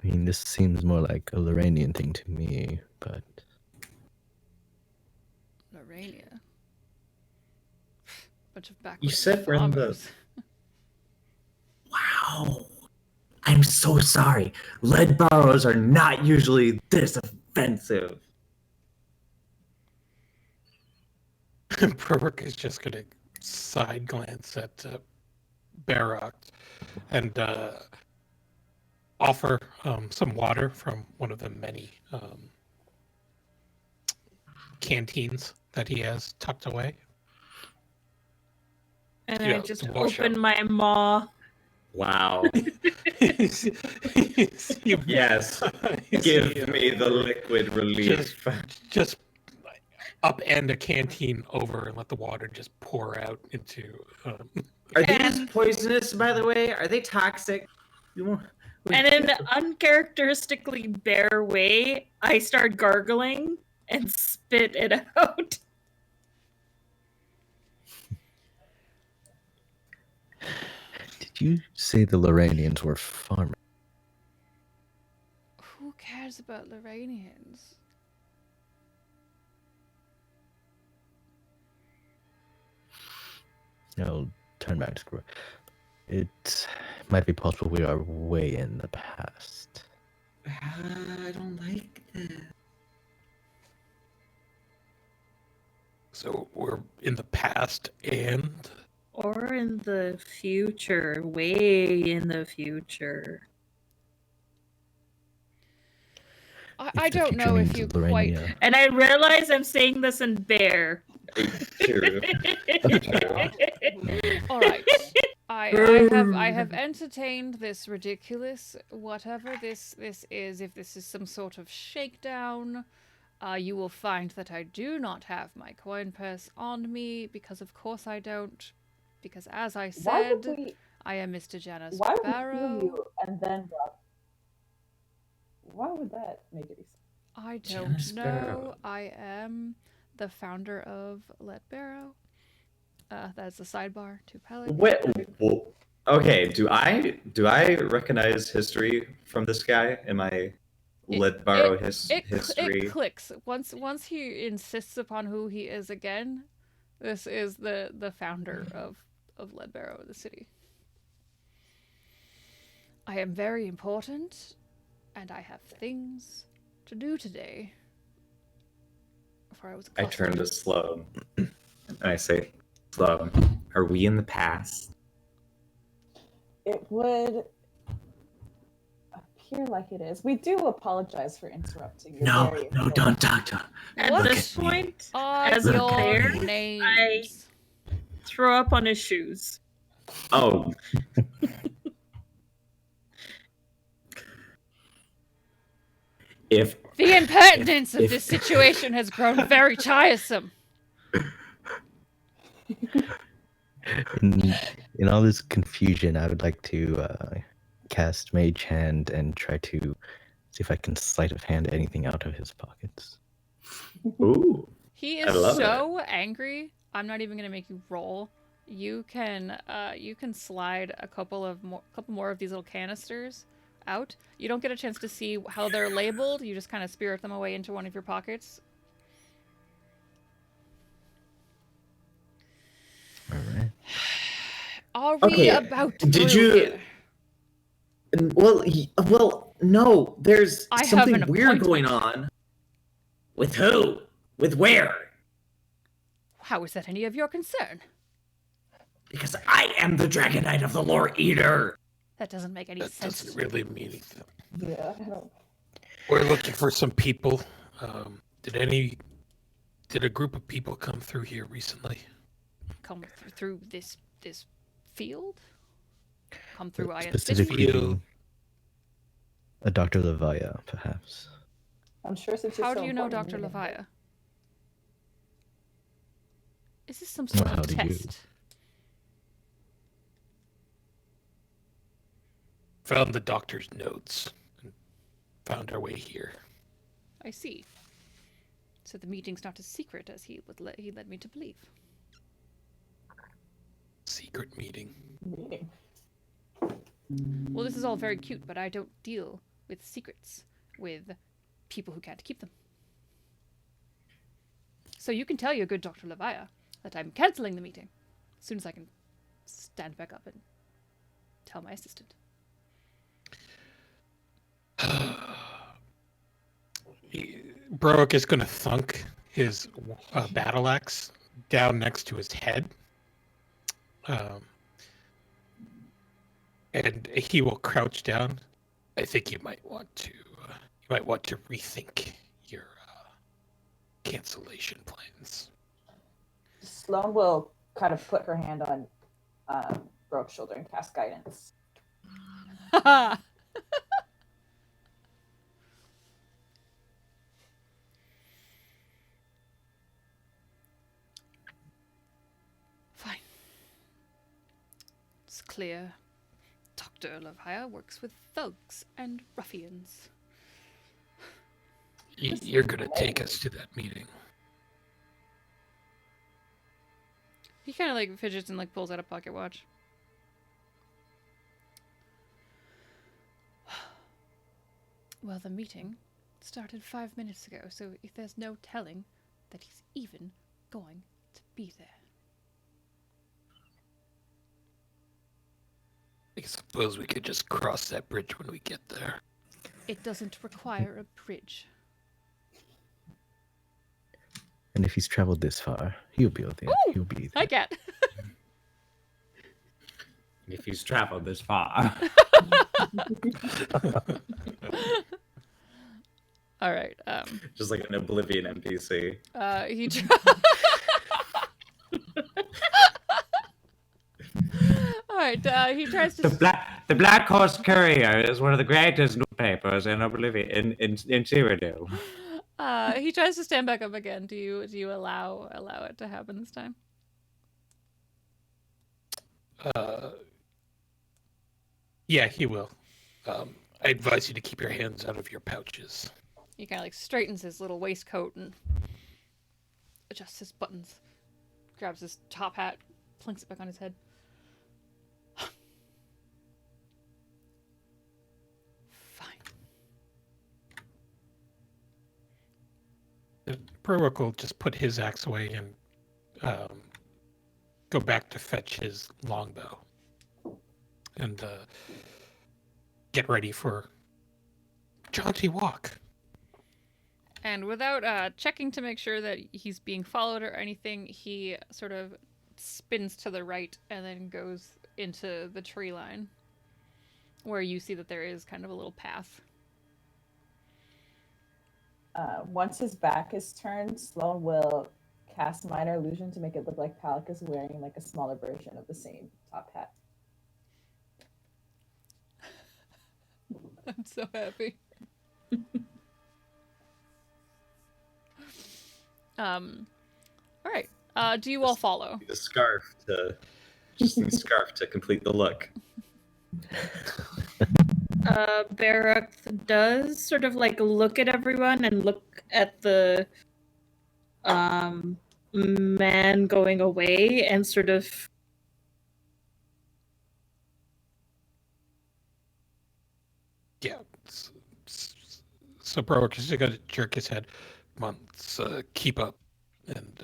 I mean, this seems more like a Lorrainian thing to me, but Lorania. Bunch of backward You said we're in the- farmers. Wow. I'm so sorry. Lead burrows are not usually this offensive. Berwick is just going to side glance at Barak and offer some water from one of the many canteens that he has tucked away. And Yeah, I just to wash open up. my maw. Wow. You- Yes. you Give see, me the liquid relief. just upend a canteen over and let the water just pour out into. Are these And- poisonous, by the way? Are they toxic? And in an uncharacteristically bare way, I start gargling and spit it out. did you say the Lorrainians were farmers? Who cares about Lorrainians? I'll turn back to Screw. It might be possible we are way in the past. I don't like this. So we're in the past and Or in the future, way in the future. I the don't future know if means you Lorania. And I realize I'm saying this in bear. True. All right. I have entertained this ridiculous whatever this is. If this is some sort of shakedown, you will find that I do not have my coin purse on me because of course I don't. Because as I why would said, we? I am Mr. Janus Why would we Barrow. kill you and then drop? Why would that make any sense? I Janus don't know. Barrow. I am the founder of Let Barrow. That's a sidebar to Pellet. Well, okay, do I recognize history from this guy? Am I let borrow his history? It clicks once he insists upon who he is again. This is the founder of Leadbarrow, the city. I am very important, and I have things to do today. Before I was I turn to Sloan and I say, Sloan, are we in the past? It would appear like it is. We do apologize for interrupting you. No, don't talk to him. At What? this Look at me. point, Are As a your bear, names? throw up on his shoes. Oh, if The impertinence of if- this situation has grown very tiresome. In all this confusion, I would like to cast Mage Hand and try to see if I can sleight of hand anything out of his pockets. ooh, He I is love so angry. I'm not even gonna make you roll. You can slide a couple more of these little canisters out. You don't get a chance to see how they're labeled. You just kind of spirit them away into one of your pockets. All right. Are we Okay, about did through you- here? well, no. There's I have something an weird going appointment. on. With who? With where? How is that any of your concern? Because I am the Dragon Knight of the Lore Eater. That doesn't make any that sense. doesn't really mean anything. Yeah, I don't. We're looking for some people. Did a group of people come through here recently? Come through this field? come through IS Specifically, Feel- a Dr. Levaya, perhaps. I'm sure since How it's so do you know important, Dr. you know. Levaya? Is this some Well, sort how of do you? test? Found the doctor's notes and found our way here. I see. So the meeting's not as secret as he led me to believe. Secret meeting. Meeting. Well, this is all very cute, but I don't deal with secrets with people who can't keep them. So you can tell your good Dr. Levaya that I'm canceling the meeting as soon as I can stand back up and tell my assistant. Broick is going to thunk his battle axe down next to his head. And he will crouch down. I think you might want to rethink your cancellation plans. Sloane will kind of put her hand on Brooke's shoulder and cast guidance. Fine. It's clear Dr. Levaya works with thugs and ruffians. You're going to take us to that meeting. He kind of like fidgets and like pulls out a pocket watch. Well, the meeting started 5 minutes ago, so there's no telling that he's even going to be there. I suppose we could just cross that bridge when we get there. It doesn't require a bridge. And if he's traveled this far, he'll be there. Ooh, He'll be Hi, there. Cat. If he's traveled this far. All right. Just like an Oblivion NPC. He. All right. He tries to. The Black Horse Courier is one of the greatest newspapers in Oblivion in Cyrodiil. He tries to stand back up again. Do you allow it to happen this time? Yeah, he will. I advise you to keep your hands out of your pouches. He kind of like straightens his little waistcoat and adjusts his buttons, grabs his top hat, plinks it back on his head. Fine. Berwick will just put his axe away and go back to fetch his longbow and get ready for jaunty walk. And without checking to make sure that he's being followed or anything, he sort of spins to the right and then goes into the tree line, where you see that there is kind of a little path. Once his back is turned, Sloane will cast Minor Illusion to make it look like Palik is wearing like a smaller version of the same top hat. I'm so happy. All right. Do you all follow? The scarf to complete the look. Barak does sort of like look at everyone and look at the man going away and sort of Yeah. So Berwick is going to jerk his head. Come on, let's keep up, and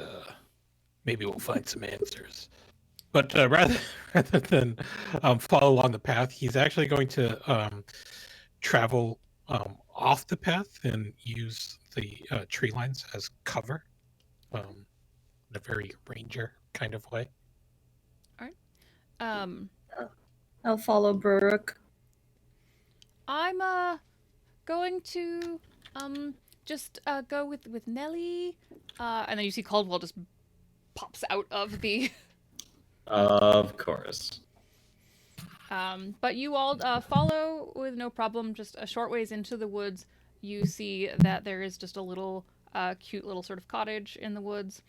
maybe we'll find some answers. But rather than follow along the path, he's actually going to travel off the path and use the tree lines as cover, in a very ranger kind of way. I'll follow Barak. I'm going to just go with Nelly, and then you see Caldwell just pops out of the. Of course. But you all follow with no problem. Just a short ways into the woods, you see that there is just a little cute little sort of cottage in the woods.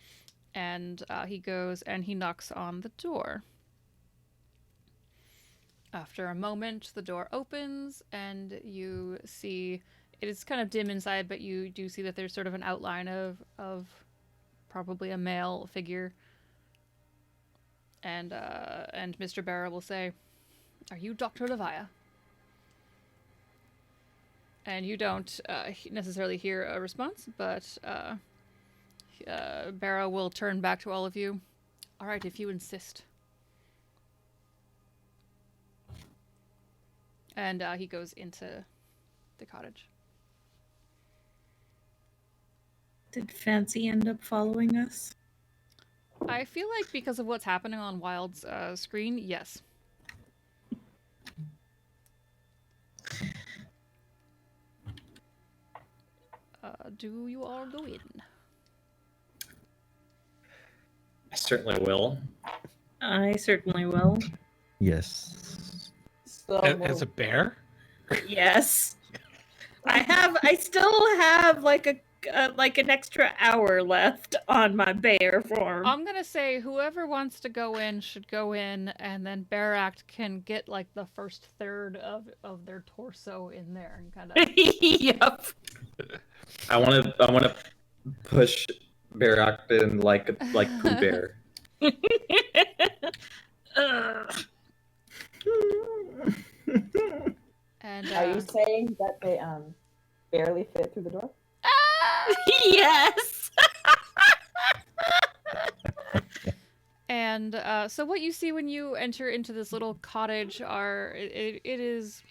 And he goes and he knocks on the door. After a moment, the door opens and you see it is kind of dim inside, but you do see that there's sort of an outline of probably a male figure. And Mr. Barrow will say, "Are you Dr. Levia?" And you don't necessarily hear a response, but Barrow will turn back to all of you. "All right, if you insist." And he goes into the cottage. Did Fancy end up following us? I feel like because of what's happening on Wild's screen, yes. Do you all go in? I certainly will. I certainly will. Yes. So As a bear? Yes. I still have like an extra hour left on my bear form. I'm gonna say whoever wants to go in should go in, and then Baract can get like the first third of their torso in there and kind of. Yep. I want to push Barak in like Pooh Bear. And are you saying that they barely fit through the door? Yes. And so what you see when you enter into this little cottage are it is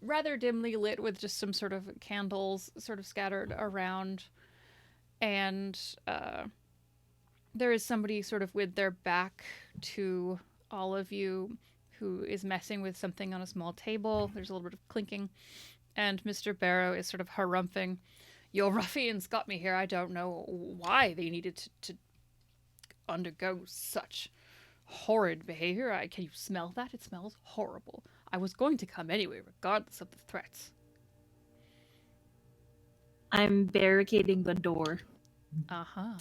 rather dimly lit with just some sort of candles sort of scattered around, and there is somebody sort of with their back to all of you who is messing with something on a small table. There's a little bit of clinking, and Mr. Barrow is sort of harumphing. "Your ruffians got me here. I don't know why they needed to undergo such horrid behavior. Can you smell that? It smells horrible. I was going to come anyway, regardless of the threats." I'm barricading the door. Uh-huh.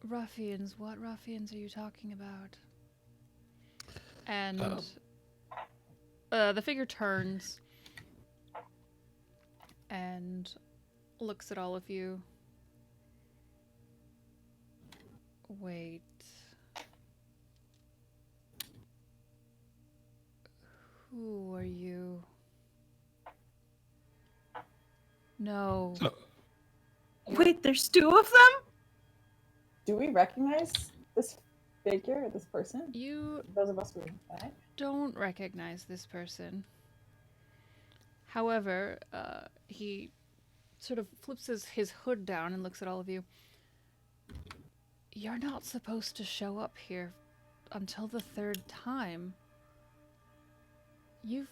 "Ruffians? What ruffians are you talking about?" And the figure turns and looks at all of you. "Wait. Who are you?" "No." Wait, there's two of them? Do we recognize this figure, this person? You Those of us who are inside? don't recognize this person. However, he sort of flips his hood down and looks at all of you. "You're not supposed to show up here until the third time. You've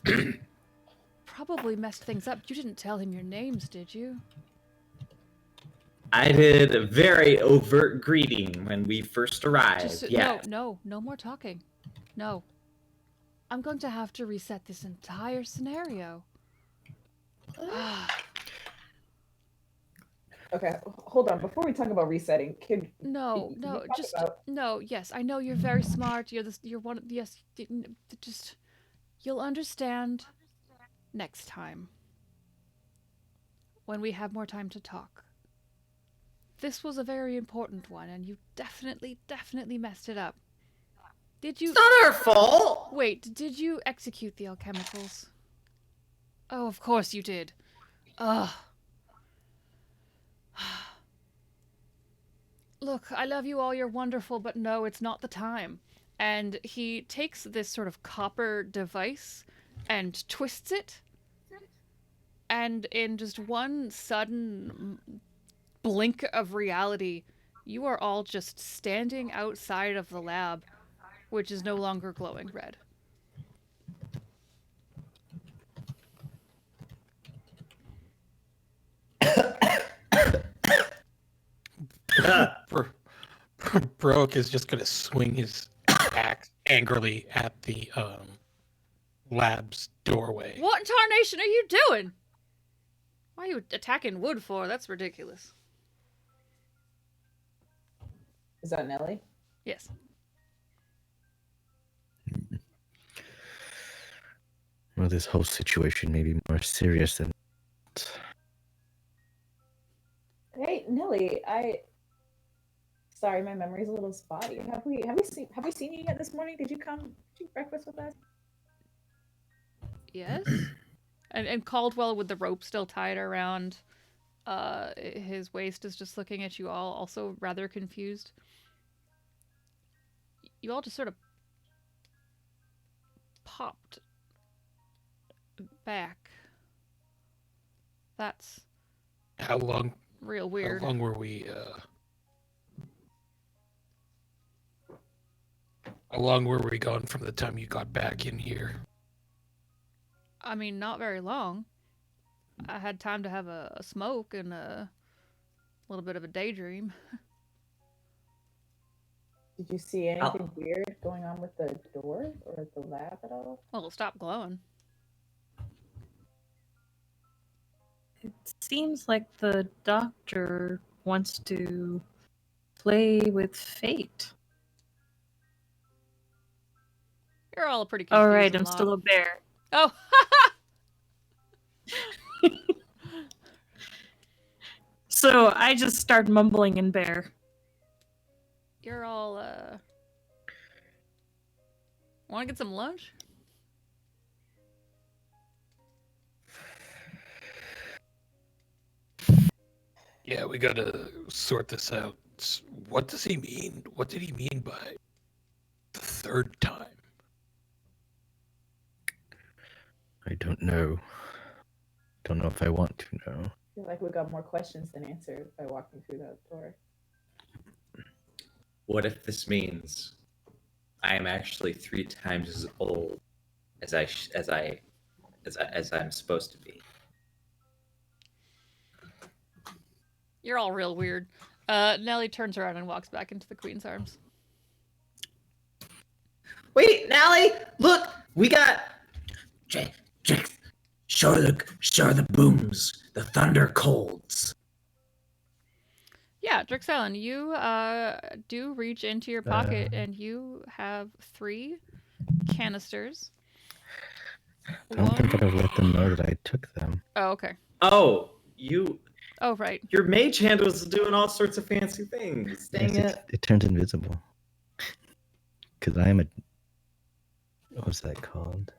probably messed things up. You didn't tell him your names, did you?" I did a very overt greeting when we first arrived. Yeah. No more talking. No. I'm going to have to reset this entire scenario. Okay, hold on. Before we talk about resetting, No, just no. Yes, I know you're very smart. You're one. Yes, just you'll understand next time when we have more time to talk. This was a very important one, and you definitely messed it up. Did you? It's not our fault. Wait, did you execute the alchemicals? Oh, of course you did. Ugh. Look, I love you all, you're wonderful, but no, it's not the time. And he takes this sort of copper device and twists it. And in just one sudden blink of reality, you are all just standing outside of the lab, which is no longer glowing red. Broke is just gonna swing his axe angrily at the lab's doorway. What in tarnation are you doing? Why are you attacking wood for? That's ridiculous. Is that Nelly? Yes. Well, this whole situation may be more serious than that. Hey, Nelly, sorry, my memory's a little spotty. Have we seen you yet this morning? Did you eat breakfast with us? Yes. And Caldwell, with the rope still tied around his waist, is just looking at you all, also rather confused. You all just sort of popped back. That's How long? real weird. How long were we? How long were we gone from the time you got back in here? I mean, not very long. I had time to have a smoke and a little bit of a daydream. Did you see anything weird going on with the door or the lab at all? Well, it stopped glowing. It seems like the doctor wants to play with fate. You're all a pretty confused All right, I'm lot. still a bear. Oh, So I just start mumbling in bear. you're all, want to get some lunch? Yeah, we gotta sort this out. What does he mean? What did he mean by the third time? I don't know. Don't know if I want to know. I feel like we got more questions than answers by walking through that door. What if this means I am actually 3 times as old as I'm supposed to be? You're all real weird. Nellie turns around and walks back into the Queen's arms. Wait, Nelly, look, we got. Jake, show the booms, the thunder colds. Yeah, Drixellen, you do reach into your pocket and you have 3 canisters. I don't think I'd have let them know that I took them. Oh, okay. Oh, Oh, right. your mage hand was doing all sorts of fancy things. Dang Yes, it. it turns invisible. Because I am a... What's that called?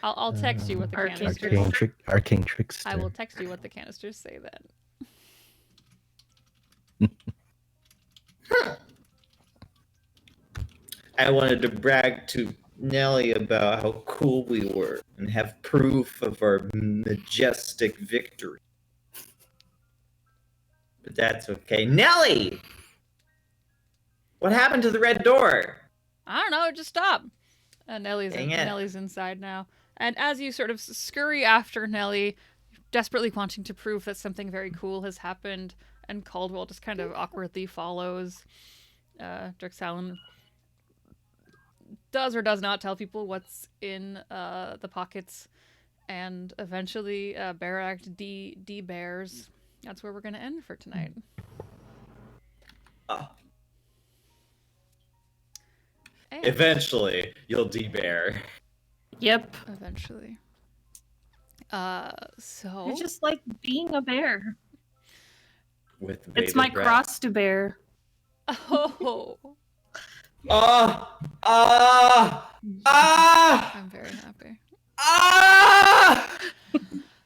I'll text you what the Arcane canisters. Arcane trickster. I will text you what the canisters say then. I wanted to brag to Nelly about how cool we were and have proof of our majestic victory. But that's okay. Nelly! What happened to the red door? I don't know, it just stopped. Nellie's Dang it. Nellie's inside now. And as you sort of scurry after Nellie, desperately wanting to prove that something very cool has happened, and Caldwell just kind of awkwardly follows. Drixellen does or does not tell people what's in the pockets, and eventually Barak de-bears. That's where we're going to end for tonight. And Eventually, you'll de-bear. Yep. eventually. I So just like being a bear. With It's bated my breath. cross to bear. oh, I'm very happy.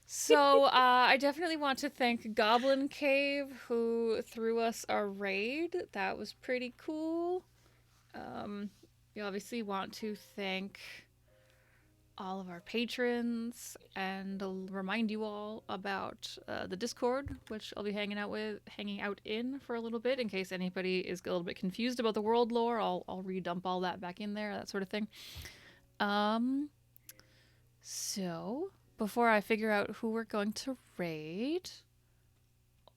So, I definitely want to thank Goblin Cave, who threw us a raid. That was pretty cool. We obviously want to thank all of our patrons and remind you all about the Discord, which I'll be hanging out in for a little bit in case anybody is a little bit confused about the world lore. I'll redump all that back in there, that sort of thing. So before I figure out who we're going to raid,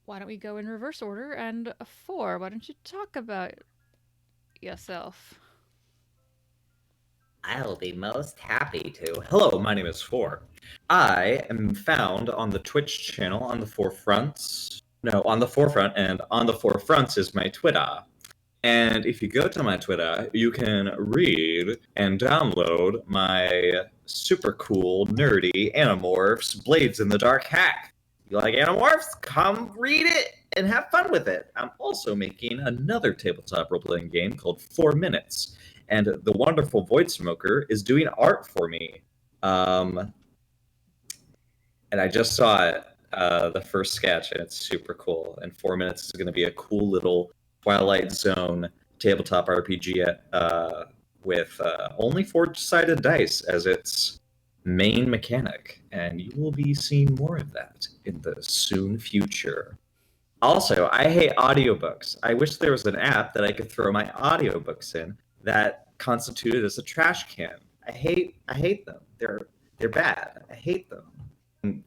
why don't we go in reverse order? And 4, why don't you talk about yourself? I'll be most happy to. Hello, my name is Four. I am found on the Twitch channel on the Forefronts. No, on the Forefront, and on the Forefronts is my Twitter. And if you go to my Twitter, you can read and download my super cool, nerdy Animorphs Blades in the Dark hack. You like Animorphs? Come read it and have fun with it. I'm also making another tabletop role-playing game called 4 Minutes, and the wonderful Void Smoker is doing art for me. And I just saw it, the first sketch, and it's super cool. And 4 Minutes is going to be a cool little Twilight Zone tabletop RPG with only 4-sided dice as its main mechanic, and you will be seeing more of that in the soon future. Also, I hate audiobooks. I wish there was an app that I could throw my audiobooks in that constituted as a trash can. I hate them. They're bad. I hate them.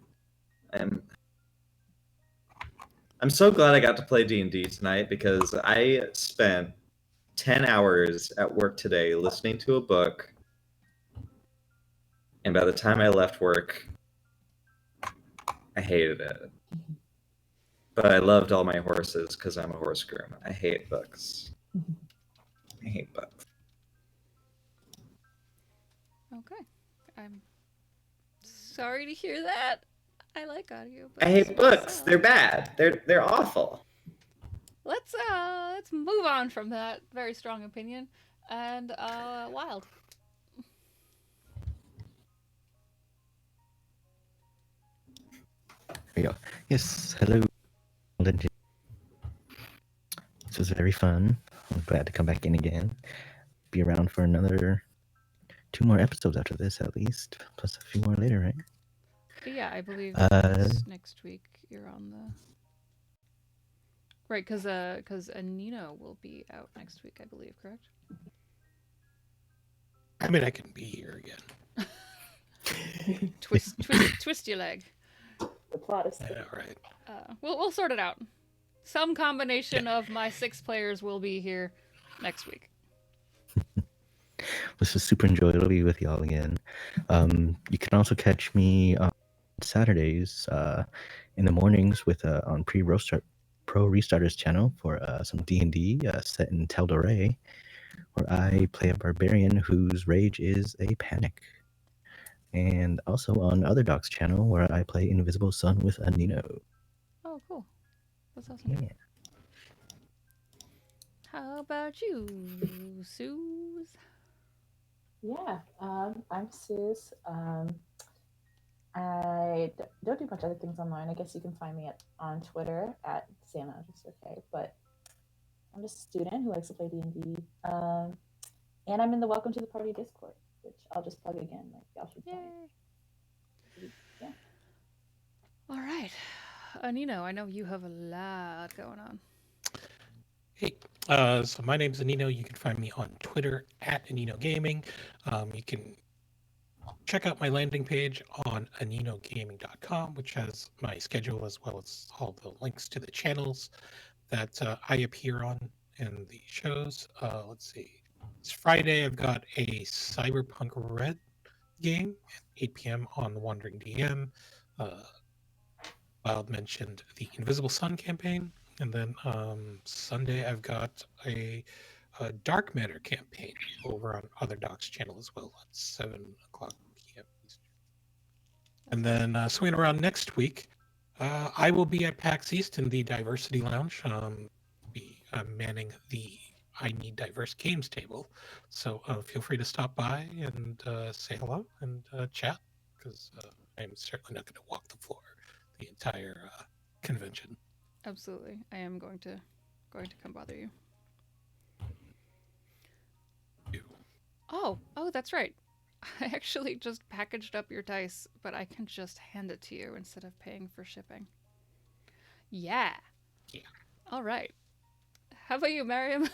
I'm so glad I got to play D&D tonight because I spent 10 hours at work today listening to a book, and by the time I left work, I hated it. But I loved all my horses because I'm a horse groom. I hate books. I hate books. Okay. I'm sorry to hear that. I like audiobooks. I hate books. myself. They're bad. They're awful. Let's move on from that very strong opinion and Wild. There we go. Yes, hello. This was very fun. I'm glad to come back in again. Be around for another 2 more episodes after this, at least, plus a few more later, right? Yeah, I believe next week you're on the right because Anino will be out next week, I believe, correct? I mean, I can be here again. Twist your leg. The plot is Yeah, right. We'll sort it out. Some combination of my 6 players will be here next week. This was super enjoyable to be with y'all again. You can also catch me on Saturdays in the mornings with on Pro Restarters channel for some D&D set in Tal'Dorei, where I play a barbarian whose rage is a panic. And also on Other Docs channel, where I play Invisible Sun with Anino. Oh, cool. That's awesome. Yeah. How about you, Suze? Yeah, I'm Suze. I don't do much other things online. I guess you can find me on Twitter at Santa just okay. But I'm just a student who likes to play D&D. And I'm in the Welcome to the Party Discord, which I'll just plug again. Like y'all should join. Yeah. All right. Anino, I know you have a lot going on. Hey, so my name's Anino. You can find me on Twitter at Anino Gaming. You can check out my landing page on aninogaming.com, which has my schedule as well as all the links to the channels that I appear on in the shows. Let's see. It's Friday. I've got a Cyberpunk Red game at 8 p.m. on the Wandering DM. Wild mentioned the Invisible Sun campaign. And then Sunday, I've got a Dark Matter campaign over on Other Docs channel as well at 7 o'clock p.m. Eastern. And then swinging around next week, I will be at PAX East in the Diversity Lounge. Be manning the I Need Diverse Games table. So feel free to stop by and say hello and chat, because I'm certainly not going to walk the floor the entire convention. Absolutely. I am going to come bother you. Oh, that's right. I actually just packaged up your dice, but I can just hand it to you instead of paying for shipping. Yeah. Yeah. All right. How about you, Mariam?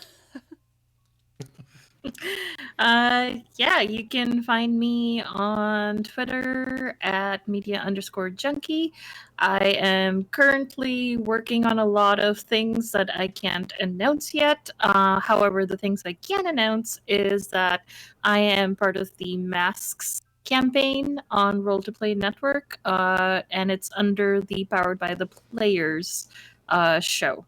Yeah, you can find me on Twitter at media_junkie. I am currently working on a lot of things that I can't announce yet. However, the things I can announce is that I am part of the Masks campaign on Roll to Play Network, and it's under the Powered by the Players show.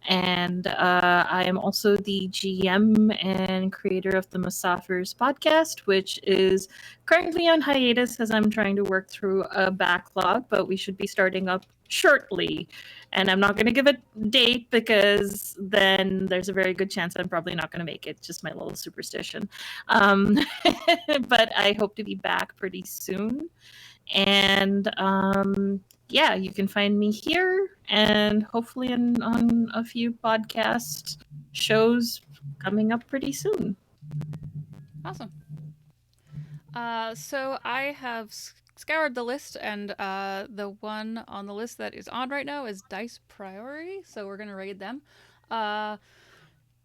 And I am also the GM and creator of the Musafirs podcast, which is currently on hiatus as I'm trying to work through a backlog, but we should be starting up shortly. And I'm not going to give a date because then there's a very good chance I'm probably not going to make it. Just my little superstition. But I hope to be back pretty soon. And yeah, you can find me here and hopefully on a few podcast shows coming up pretty soon. Awesome. So I have scoured the list, and the one on the list that is on right now is Dice Priority, so we're going to raid them.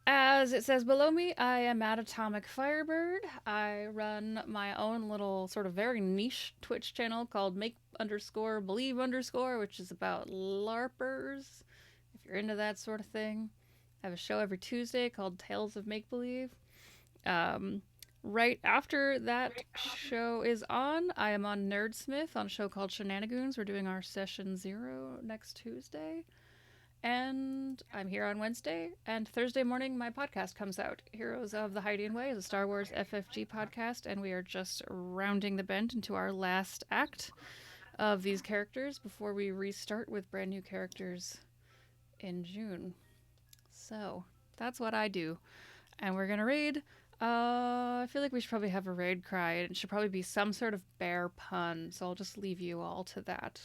As it says below me, I am at Atomic Firebird. I run my own little sort of very niche Twitch channel called Make_Believe_, which is about LARPers, if you're into that sort of thing. I have a show every Tuesday called Tales of Make Believe. Right after that show is on, I am on Nerdsmith on a show called Shenanigans. We're doing our session 0 next Tuesday. And I'm here on Wednesday, and Thursday morning my podcast comes out. Heroes of the Hiding Way is a Star Wars FFG podcast, and we are just rounding the bend into our last act of these characters before we restart with brand new characters in June. So that's what I do. And we're gonna raid. I feel like we should probably have a raid cry. It should probably be some sort of bear pun, so I'll just leave you all to that.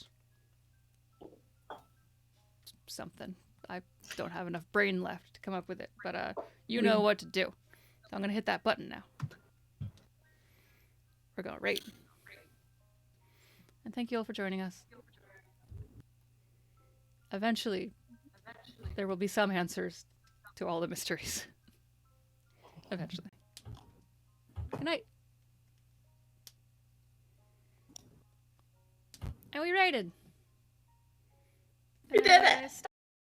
Something. I don't have enough brain left to come up with it, but you know what to do. So I'm gonna hit that button now. We're gonna rate. And thank you all for joining us. Eventually, there will be some answers to all the mysteries. Eventually. Good night. And we rated. We did it!